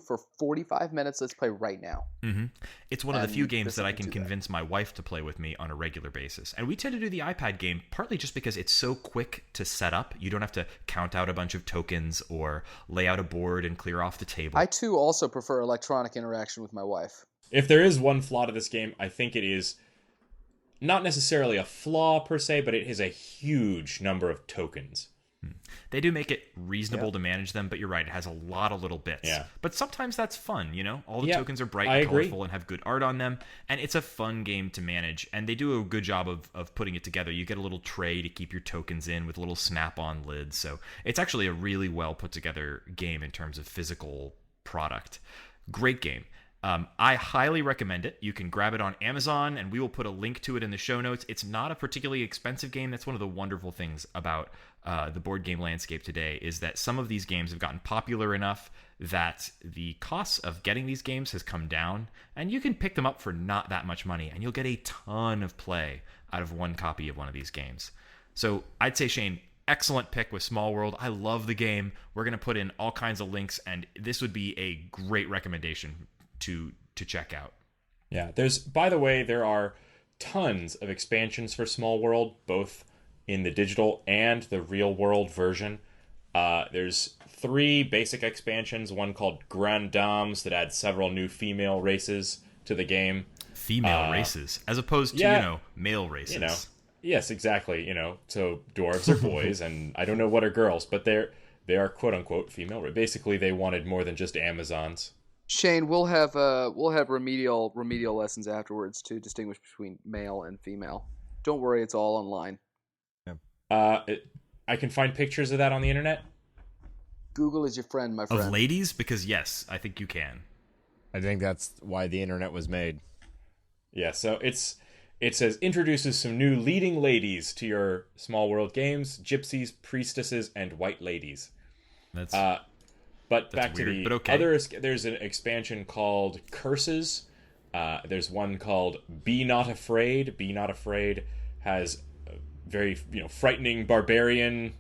for 45 minutes. Let's play right now. Mm-hmm. It's one of the few games that I can convince my wife to play with me on a regular basis. And we tend to do the iPad game partly just because it's so quick to set up. You don't have to count out a bunch of tokens or lay out a board and clear off the table. I, too, also prefer electronic interaction with my wife. If there is one flaw to this game, I think it is not necessarily a flaw per se, but it has a huge number of tokens. They do make it reasonable to manage them, but you're right, it has a lot of little bits. Yeah. But sometimes that's fun, All the tokens are bright and colorful and have good art on them, and it's a fun game to manage, and they do a good job of putting it together. You get a little tray to keep your tokens in with little snap-on lids, so it's actually a really well put together game in terms of physical product. Great game. I highly recommend it. You can grab it on Amazon, and we will put a link to it in the show notes. It's not a particularly expensive game. That's one of the wonderful things about the board game landscape today, is that some of these games have gotten popular enough that the cost of getting these games has come down, and you can pick them up for not that much money, and you'll get a ton of play out of one copy of one of these games. So I'd say, Shane, excellent pick with Small World. I love the game. We're going to put in all kinds of links, and this would be a great recommendation to check out. Yeah, by the way, there are tons of expansions for Small World, both in the digital and the real world version. There's 3 basic expansions, one called Grand Dames that adds several new female races to the game. Female races, as opposed to, male races. Yes, exactly. So dwarves are boys, and I don't know what are girls, but they are quote unquote female. Basically, they wanted more than just Amazons. Shane, we'll have remedial lessons afterwards to distinguish between male and female. Don't worry, it's all online. Yeah. I can find pictures of that on the internet. Google is your friend, my friend. Of ladies? Because yes, I think you can. I think that's why the internet was made. Yeah, so it says introduces some new leading ladies to your Small World games: gypsies, priestesses, and white ladies. That's back to the other. There's an expansion called Curses. There's one called Be Not Afraid. Be Not Afraid has very frightening barbarian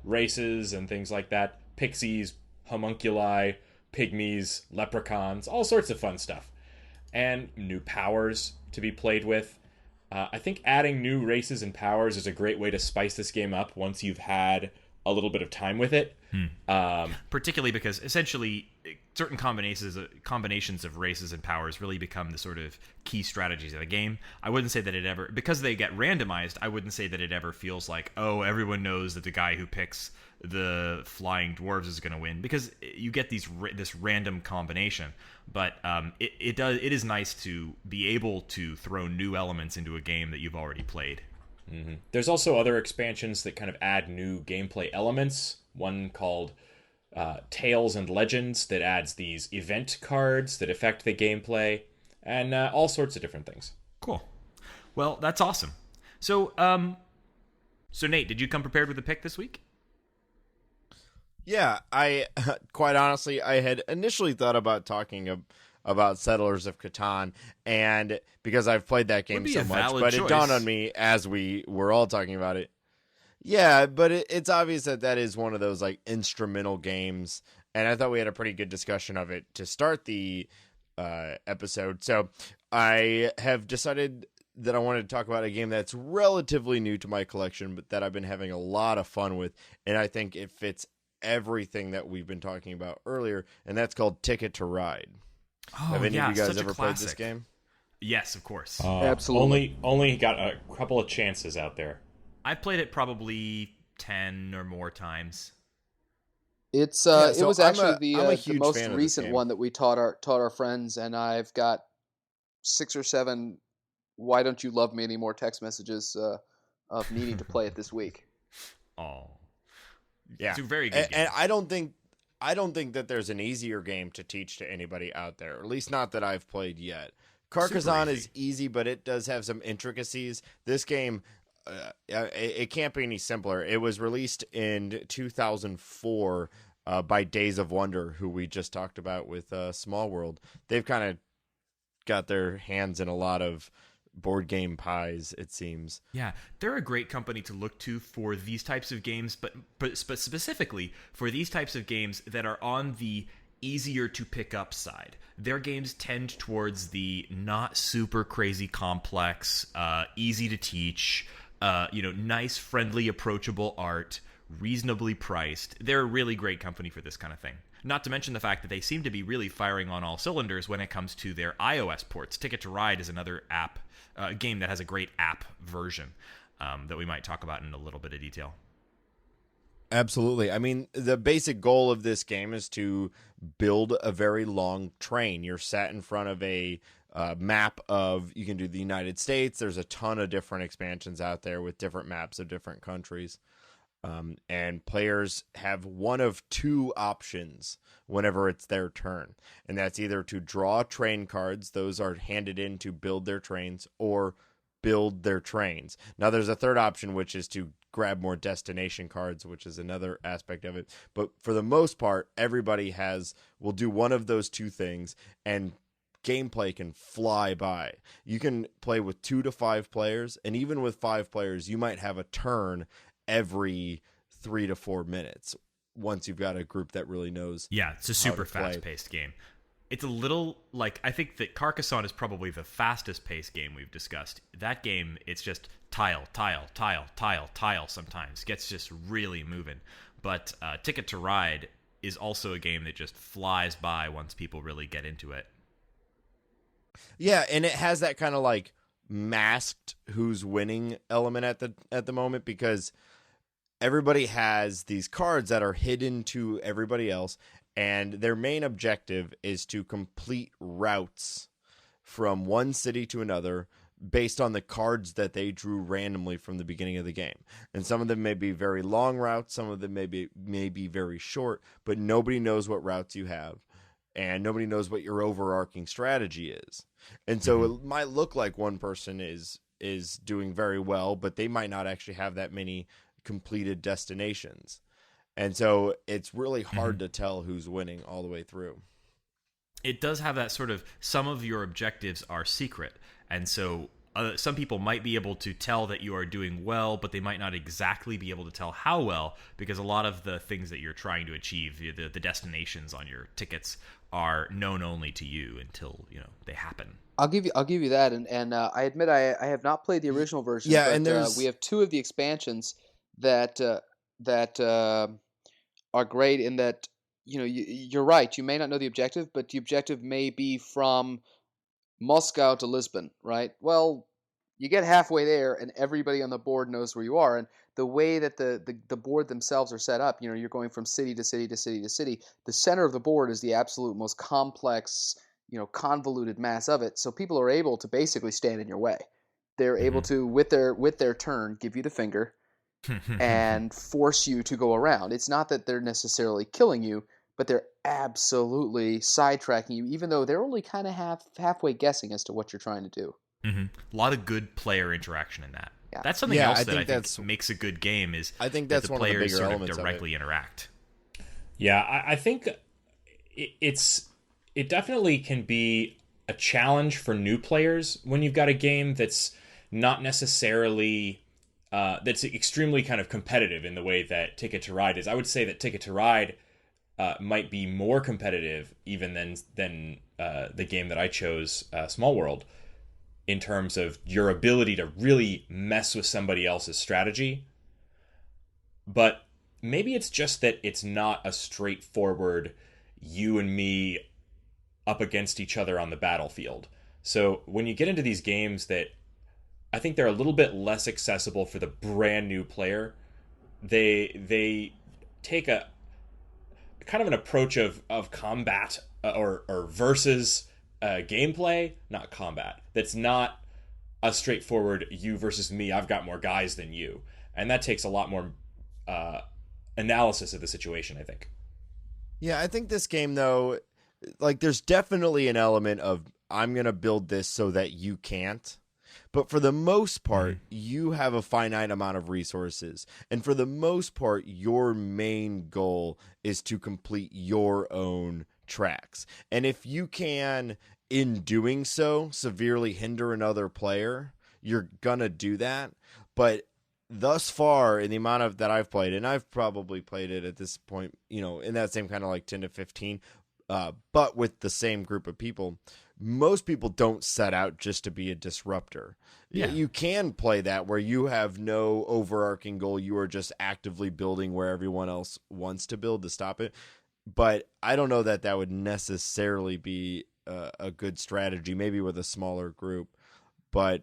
races and things like that. Pixies, homunculi, pygmies, leprechauns, all sorts of fun stuff. And new powers to be played with. I think adding new races and powers is a great way to spice this game up once you've had a little bit of time with it. Particularly because essentially certain combinations of races and powers really become the sort of key strategies of the game. I wouldn't say that it ever, because they get randomized, I wouldn't say that it ever feels like, oh, everyone knows that the guy who picks the flying dwarves is going to win, because you get this random combination. But it is nice to be able to throw new elements into a game that you've already played. Mm-hmm. There's also other expansions that kind of add new gameplay elements. One called Tales and Legends that adds these event cards that affect the gameplay, and all sorts of different things. Cool. Well, that's awesome. So So Nate, did you come prepared with a pick this week? Yeah, I quite honestly, I had initially thought about talking about Settlers of Catan, and because I've played that game so much, but choice. It dawned on me as we were all talking about it. Yeah, but it's obvious that is one of those like instrumental games, and I thought we had a pretty good discussion of it to start the episode. So I have decided that I wanted to talk about a game that's relatively new to my collection, but that I've been having a lot of fun with, and I think it fits everything that we've been talking about earlier, and that's called Ticket to Ride. Oh, have any of you guys such ever played this game? Yes, of course. Absolutely. Only got a couple of chances out there. I've played it probably 10 or more times. It was actually the most recent one that we taught our friends, and I've got 6 or 7 "Why don't you love me anymore" text messages of needing to play it this week. Oh, yeah, it's a very good game. And I don't think that there's an easier game to teach to anybody out there, or at least not that I've played yet. Carcassonne is easy, but it does have some intricacies. This game, it can't be any simpler. It was released in 2004 by Days of Wonder, who we just talked about with Small World. They've kind of got their hands in a lot of board game pies, it seems. Yeah, they're a great company to look to for these types of games, but specifically for these types of games that are on the easier to pick up side. Their games tend towards the not super crazy complex, easy to teach, nice, friendly, approachable art, reasonably priced. They're a really great company for this kind of thing. Not to mention the fact that they seem to be really firing on all cylinders when it comes to their iOS ports. Ticket to Ride is another game that has a great app version that we might talk about in a little bit of detail. Absolutely. I mean, the basic goal of this game is to build a very long train. You're sat in front of a map of, you can do the United States. There's a ton of different expansions out there with different maps of different countries. And players have one of 2 options whenever it's their turn. And that's either to draw train cards, those are handed in to build their trains, or build their trains. Now there's a third option, which is to grab more destination cards, which is another aspect of it. But for the most part, everybody will do one of those 2 things, and gameplay can fly by. You can play with 2 to 5 players, and even with 5 players, you might have a turn every 3 to 4 minutes once you've got a group that really knows. Yeah, it's a super fast-paced game. It's a little like, I think that Carcassonne is probably the fastest-paced game we've discussed. That game, it's just tile sometimes. Gets just really moving. But Ticket to Ride is also a game that just flies by once people really get into it. Yeah, and it has that kind of like masked who's winning element at the moment, because everybody has these cards that are hidden to everybody else, and their main objective is to complete routes from one city to another based on the cards that they drew randomly from the beginning of the game. And some of them may be very long routes, some of them may be very short, but nobody knows what routes you have, and nobody knows what your overarching strategy is. And so it might look like one person is doing very well, but they might not actually have that many completed destinations. And so it's really hard to tell who's winning all the way through. It does have that sort of, some of your objectives are secret, and so some people might be able to tell that you are doing well, but they might not exactly be able to tell how well, because a lot of the things that you're trying to achieve, the destinations on your tickets, are known only to you until they happen. I'll give you that, and I admit I have not played the original version. Yeah, but, and we have 2 of the expansions that are great in that you're right. You may not know the objective, but the objective may be from Moscow to Lisbon, right? Well, you get halfway there, and everybody on the board knows where you are. And the way that the board themselves are set up, you're going from city to city to city to city. The center of the board is the absolute most complex, convoluted mass of it. So people are able to basically stand in your way. They're able to, with their turn, give you the finger and force you to go around. It's not that they're necessarily killing you, but they're absolutely sidetracking you, even though they're only kind of halfway guessing as to what you're trying to do. A lot of good player interaction in that. Yeah. That's something else that I think makes a good game is I think that's the one of the players bigger sort elements of directly interact. Yeah, I think it definitely can be a challenge for new players when you've got a game that's not necessarily that's extremely kind of competitive in the way that Ticket to Ride is. I would say that Ticket to Ride might be more competitive even than the game that I chose, Small World, in terms of your ability to really mess with somebody else's strategy. But maybe it's just that it's not a straightforward you and me up against each other on the battlefield. So when you get into these games that I think they're a little bit less accessible for the brand new player, they take a kind of an approach of combat or versus gameplay, not combat. That's not a straightforward you versus me. I've got more guys than you, and that takes a lot more analysis of the situation, I think. Yeah, I think this game, though, like, there's definitely an element of I'm going to build this so that you can't. But for the most part, you have a finite amount of resources. And for the most part, your main goal is to complete your own tracks. And if you can, in doing so, severely hinder another player, you're going to do that. But thus far, in the amount of that I've played, and I've probably played it at this point, in that same kind of like 10 to 15, but with the same group of people, most people don't set out just to be a disruptor. Yeah. You can play that where you have no overarching goal. You are just actively building where everyone else wants to build to stop it. But I don't know that would necessarily be a good strategy, maybe with a smaller group. But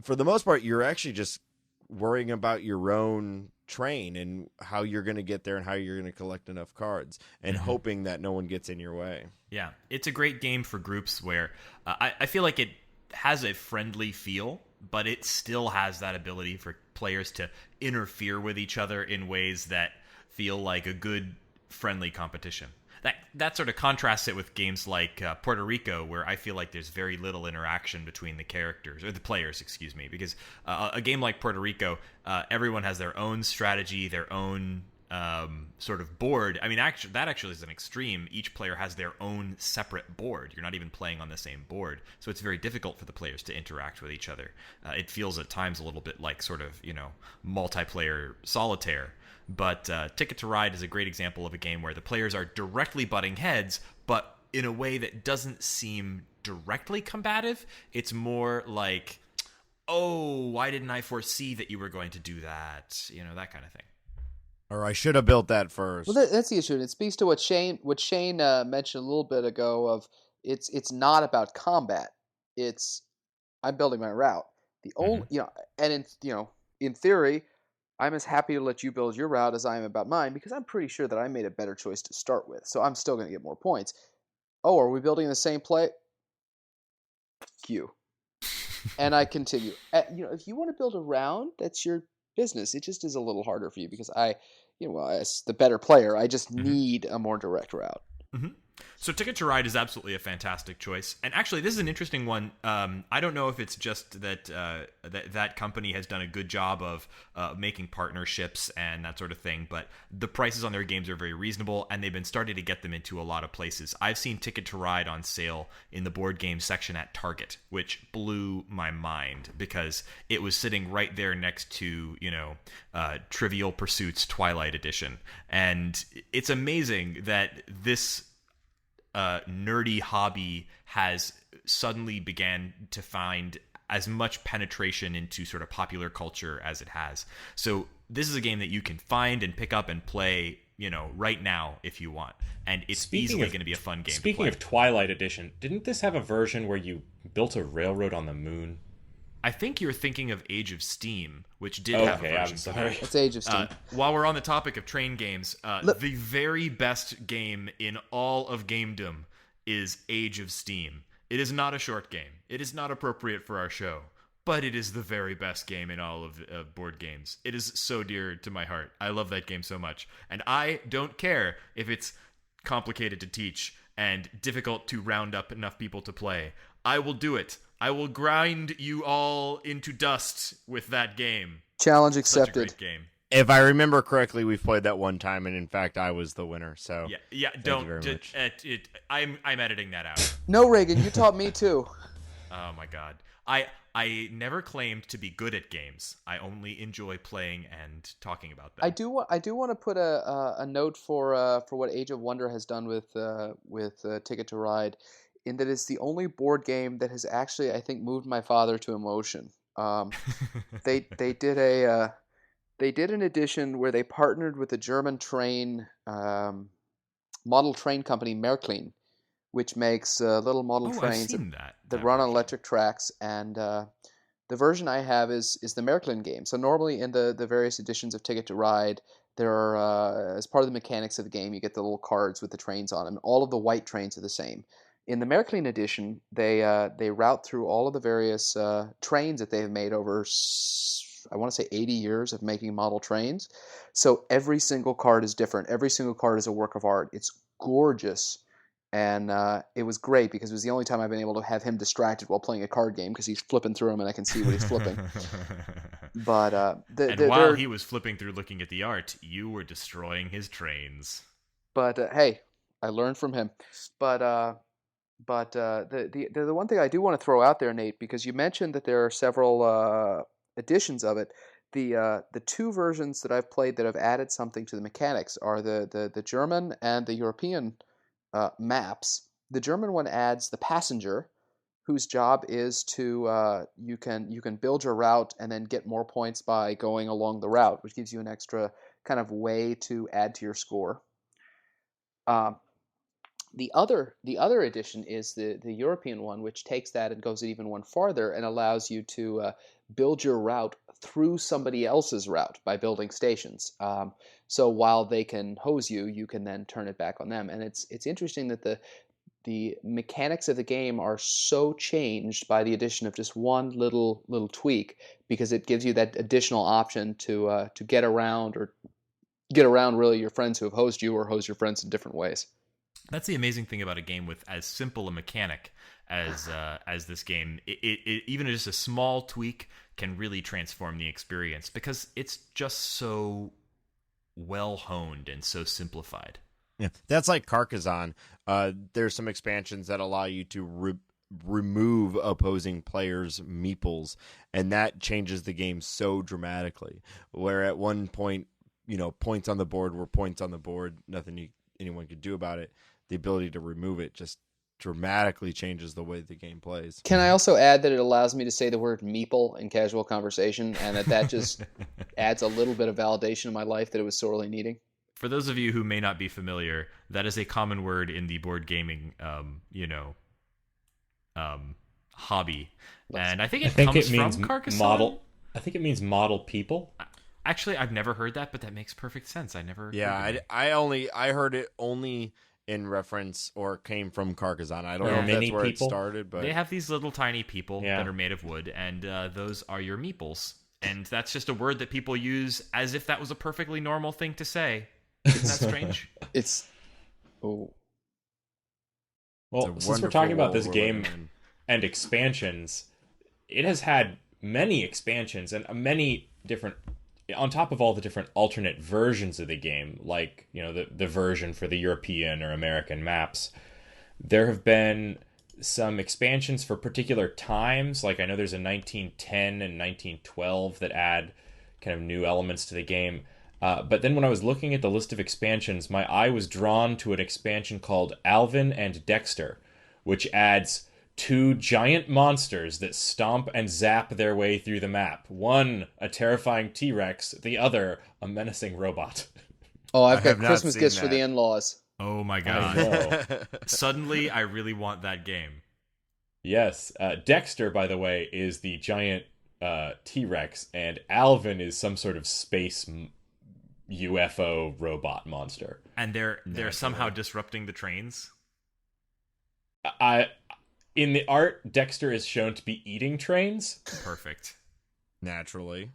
for the most part, you're actually just worrying about your own train and how you're going to get there and how you're going to collect enough cards and hoping that no one gets in your way. Yeah, it's a great game for groups where I feel like it has a friendly feel, but it still has that ability for players to interfere with each other in ways that feel like a good, friendly competition. That sort of contrasts it with games like Puerto Rico, where I feel like there's very little interaction between the characters, or the players, excuse me, because a game like Puerto Rico, everyone has their own strategy, their own sort of board. I mean, that actually is an extreme. Each player has their own separate board. You're not even playing on the same board, so it's very difficult for the players to interact with each other. It feels at times a little bit like sort of, multiplayer solitaire. But Ticket to Ride is a great example of a game where the players are directly butting heads, but in a way that doesn't seem directly combative. It's more like, oh, why didn't I foresee that you were going to do that? That kind of thing. Or I should have built that first. Well, that's the issue. And it speaks to what Shane mentioned a little bit ago of it's not about combat. It's I'm building my route. The only and in theory, I'm as happy to let you build your route as I am about mine because I'm pretty sure that I made a better choice to start with. So I'm still going to get more points. Oh, are we building the same play? You. And I continue. If you want to build a round, that's your business. It just is a little harder for you because as the better player, I just need a more direct route. Mm-hmm. So Ticket to Ride is absolutely a fantastic choice. And actually, this is an interesting one. I don't know if it's just that that company has done a good job of making partnerships and that sort of thing, but the prices on their games are very reasonable, and they've been starting to get them into a lot of places. I've seen Ticket to Ride on sale in the board game section at Target, which blew my mind because it was sitting right there next to, Trivial Pursuit's Twilight Edition. And it's amazing that this nerdy hobby has suddenly began to find as much penetration into sort of popular culture as it has. So this is a game that you can find and pick up and play, right now if you want. And it's easily going to be a fun game. Speaking of Twilight Edition, didn't this have a version where you built a railroad on the moon? I think you're thinking of Age of Steam, which did have a version. I'm sorry. It's Age of Steam. While we're on the topic of train games, the very best game in all of gamedom is Age of Steam. It is not a short game. It is not appropriate for our show, but it is the very best game in all of board games. It is so dear to my heart. I love that game so much. And I don't care if it's complicated to teach and difficult to round up enough people to play. I will do it. I will grind you all into dust with that game. Challenge accepted. Such a great game. If I remember correctly, we've played that one time, and in fact, I was the winner. So yeah. Don't. I'm editing that out. No, Reagan, you taught me too. Oh my God. I never claimed to be good at games. I only enjoy playing and talking about them. I do want to put a note for what Age of Wonder has done with Ticket to Ride, in that it's the only board game that has actually, I think, moved my father to emotion. They did an edition where they partnered with the German train model train company Märklin, which makes little model trains that run on electric tracks. And the version I have is the Märklin game. So normally in the various editions of Ticket to Ride, there are, as part of the mechanics of the game, you get the little cards with the trains on them. All of the white trains are the same. In the Märklin edition, they route through all of the various trains that they've made over, I want to say, 80 years of making model trains. So every single card is different. Every single card is a work of art. It's gorgeous. And it was great because it was the only time I've been able to have him distracted while playing a card game, because he's flipping through them and I can see what he's flipping. But while he was flipping through looking at the art, you were destroying his trains. But hey, I learned from him. But the one thing I do want to throw out there, Nate, because you mentioned that there are several editions of it. The two versions that I've played that have added something to the mechanics are the German and the European maps. The German one adds the passenger, whose job is to you can build your route and then get more points by going along the route, which gives you an extra kind of way to add to your score. The other edition is the European one, which takes that and goes it even one farther and allows you to build your route through somebody else's route by building stations. So while they can hose you, you can then turn it back on them. And it's interesting that the mechanics of the game are so changed by the addition of just one little tweak, because it gives you that additional option to get around really your friends who have hosed you, or hose your friends in different ways. That's the amazing thing about a game with as simple a mechanic as this game. It even just a small tweak can really transform the experience, because it's just so well honed and so simplified. Yeah, that's like Carcassonne. There's some expansions that allow you to remove opposing players' meeples, and that changes the game so dramatically. Where at one point, points on the board were points on the board, nothing anyone could do about it. The ability to remove it just dramatically changes the way the game plays. Can I also add that it allows me to say the word meeple in casual conversation, and that just adds a little bit of validation in my life that it was sorely needing? For those of you who may not be familiar, that is a common word in the board gaming, hobby. And I think it comes from Carcassonne. Model. I think it means model people. Actually, I've never heard that, but that makes perfect sense. I heard it only in reference, or came from Carcassonne. I don't know if that's where it started, but they have these little tiny people that are made of wood, and those are your meeples. And that's just a word that people use as if that was a perfectly normal thing to say. Isn't that strange? Well, since we're talking about this game and expansions, it has had many expansions and many different, on top of all the different alternate versions of the game, like, the version for the European or American maps, there have been some expansions for particular times. Like, I know there's a 1910 and 1912 that add kind of new elements to the game. But then when I was looking at the list of expansions, my eye was drawn to an expansion called Alvin and Dexter, which adds 2 giant monsters that stomp and zap their way through the map. One, a terrifying T-Rex. The other, a menacing robot. Oh, I've got Christmas gifts for the in-laws. Oh my god. Suddenly, I really want that game. Yes. Dexter, by the way, is the giant T-Rex, and Alvin is some sort of space UFO robot monster. And they're somehow disrupting the trains? In the art, Dexter is shown to be eating trains. Perfect. Naturally.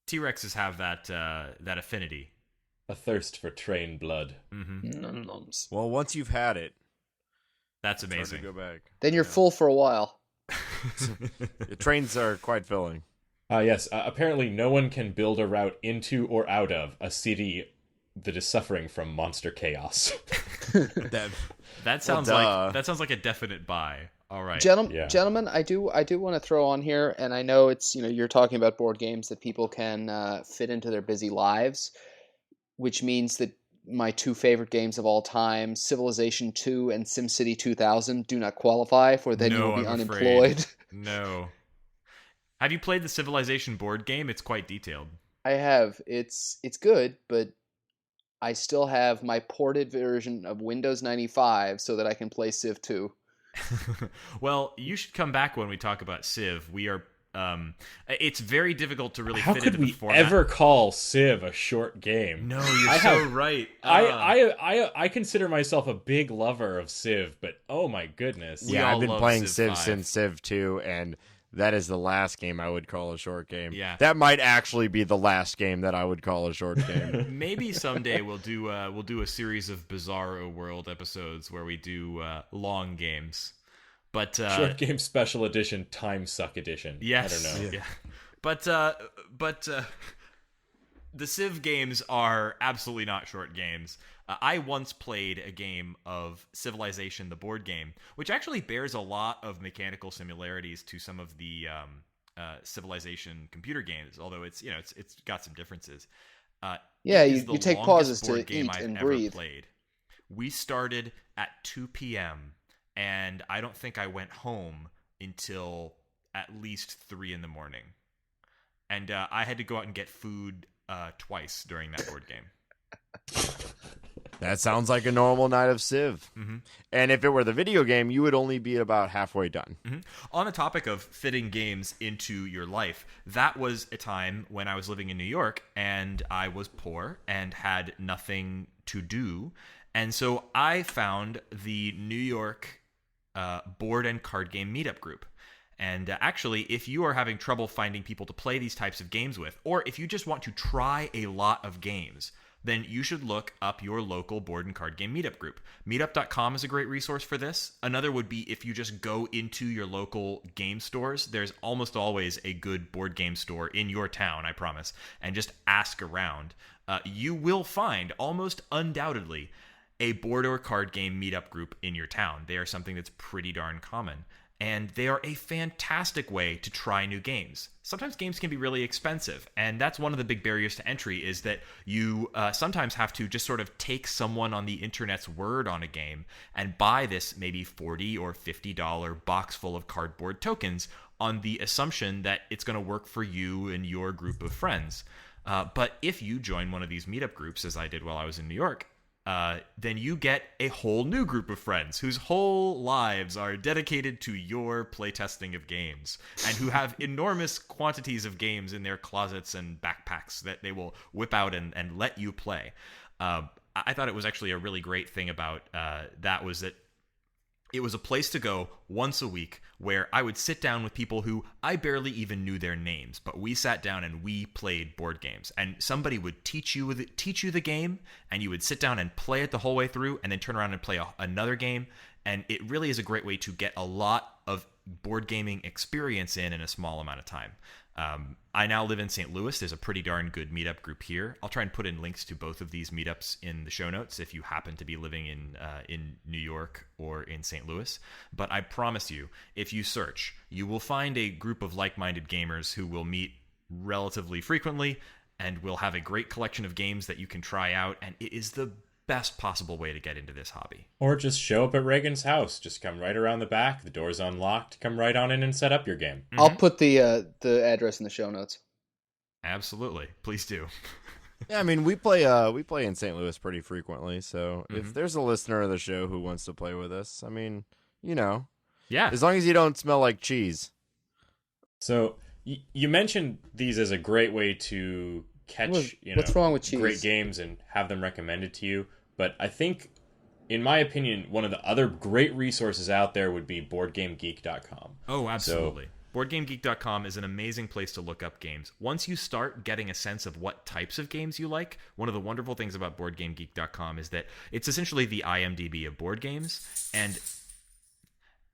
T-Rexes have that affinity. A thirst for train blood. Mm-hmm. Well, once you've had it, That's amazing. It's hard to go back. Then you're full for a while. The trains are quite filling. Yes. Apparently, no one can build a route into or out of a city that is suffering from monster chaos. That sounds like a definite buy. All right, gentlemen, I do want to throw on here, and I know it's you're talking about board games that people can fit into their busy lives, which means that my two favorite games of all time, Civilization 2 and SimCity 2000, do not qualify for then you will be unemployed. No. Have you played the Civilization board game? It's quite detailed. I have. It's good, but I still have my ported version of Windows 95 so that I can play Civ 2. Well, you should come back when we talk about Civ. We are it's very difficult to really How fit could into the we format. ever call Civ a short game? No, you're right. I consider myself a big lover of Civ, but oh my goodness. Yeah, I've been playing Civ Civ since Civ 2, and that is the last game I would call a short game. Yeah. That might actually be the last game that I would call a short game. Maybe someday we'll do a series of Bizarro World episodes where we do long games. But short game special edition, time suck edition. Yes. I don't know. Yeah. But the Civ games are absolutely not short games. I once played a game of Civilization, the board game, which actually bears a lot of mechanical similarities to some of the Civilization computer games, although it's got some differences. You take pauses to eat and breathe. Played. We started at 2 p.m. and I don't think I went home until at least 3 in the morning. And I had to go out and get food twice during that board game. That sounds like a normal night of Civ. Mm-hmm. And if it were the video game, you would only be about halfway done. Mm-hmm. On the topic of fitting games into your life, that was a time when I was living in New York and I was poor and had nothing to do. And so I found the New York board and card game meetup group. And actually, if you are having trouble finding people to play these types of games with, or if you just want to try a lot of games, then you should look up your local board and card game meetup group. Meetup.com is a great resource for this. Another would be if you just go into your local game stores. There's almost always a good board game store in your town, I promise, and just ask around. You will find, almost undoubtedly, a board or card game meetup group in your town. They are something that's pretty darn common. And they are a fantastic way to try new games. Sometimes games can be really expensive, and that's one of the big barriers to entry is that you sometimes have to just sort of take someone on the internet's word on a game and buy this maybe $40 or $50 box full of cardboard tokens on the assumption that it's going to work for you and your group of friends. But if you join one of these meetup groups, as I did while I was in New York, then you get a whole new group of friends whose whole lives are dedicated to your playtesting of games and who have enormous quantities of games in their closets and backpacks that they will whip out and let you play. I thought it was actually a really great thing about that was that it was a place to go once a week where I would sit down with people who I barely even knew their names, but we sat down and we played board games. And somebody would teach you the game, and you would sit down and play it the whole way through, and then turn around and play another game. And it really is a great way to get a lot of board gaming experience in a small amount of time. I now live in St. Louis. There's a pretty darn good meetup group here. I'll try and put in links to both of these meetups in the show notes if you happen to be living in New York or in St. Louis. But I promise you, if you search, you will find a group of like-minded gamers who will meet relatively frequently and will have a great collection of games that you can try out. And it is the best possible way to get into this hobby. Or just show up at Reagan's house. Just come right around the back. The door's unlocked. Come right on in and set up your game. Mm-hmm. I'll put the address in the show notes. Absolutely. Please do. Yeah, I mean, we play in St. Louis pretty frequently, so if there's a listener of the show who wants to play with us, I mean, yeah, as long as you don't smell like cheese. So you mentioned these as a great way to catch what's wrong with cheese? Great games and have them recommended to you. But I think, in my opinion, one of the other great resources out there would be BoardGameGeek.com. Oh, absolutely. BoardGameGeek.com is an amazing place to look up games. Once you start getting a sense of what types of games you like, one of the wonderful things about BoardGameGeek.com is that it's essentially the IMDb of board games, and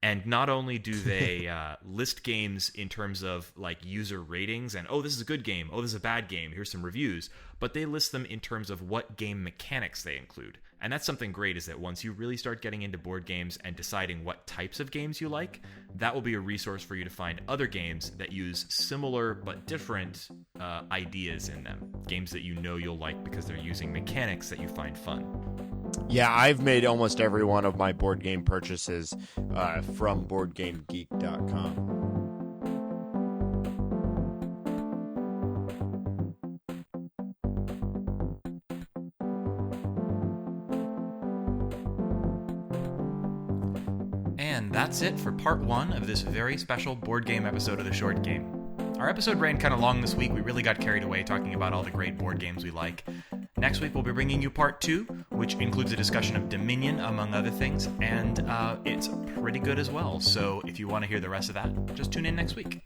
And not only do they list games in terms of like user ratings and, oh, this is a good game, oh, this is a bad game, here's some reviews, but they list them in terms of what game mechanics they include. And that's something great, is that once you really start getting into board games and deciding what types of games you like, that will be a resource for you to find other games that use similar but different ideas in them. Games that you know you'll like because they're using mechanics that you find fun. Yeah, I've made almost every one of my board game purchases from BoardGameGeek.com. And that's it for part 1 of this very special board game episode of The Short Game. Our episode ran kind of long this week. We really got carried away talking about all the great board games we like. Next week, we'll be bringing you part 2, which includes a discussion of Dominion, among other things, and it's pretty good as well. So if you want to hear the rest of that, just tune in next week.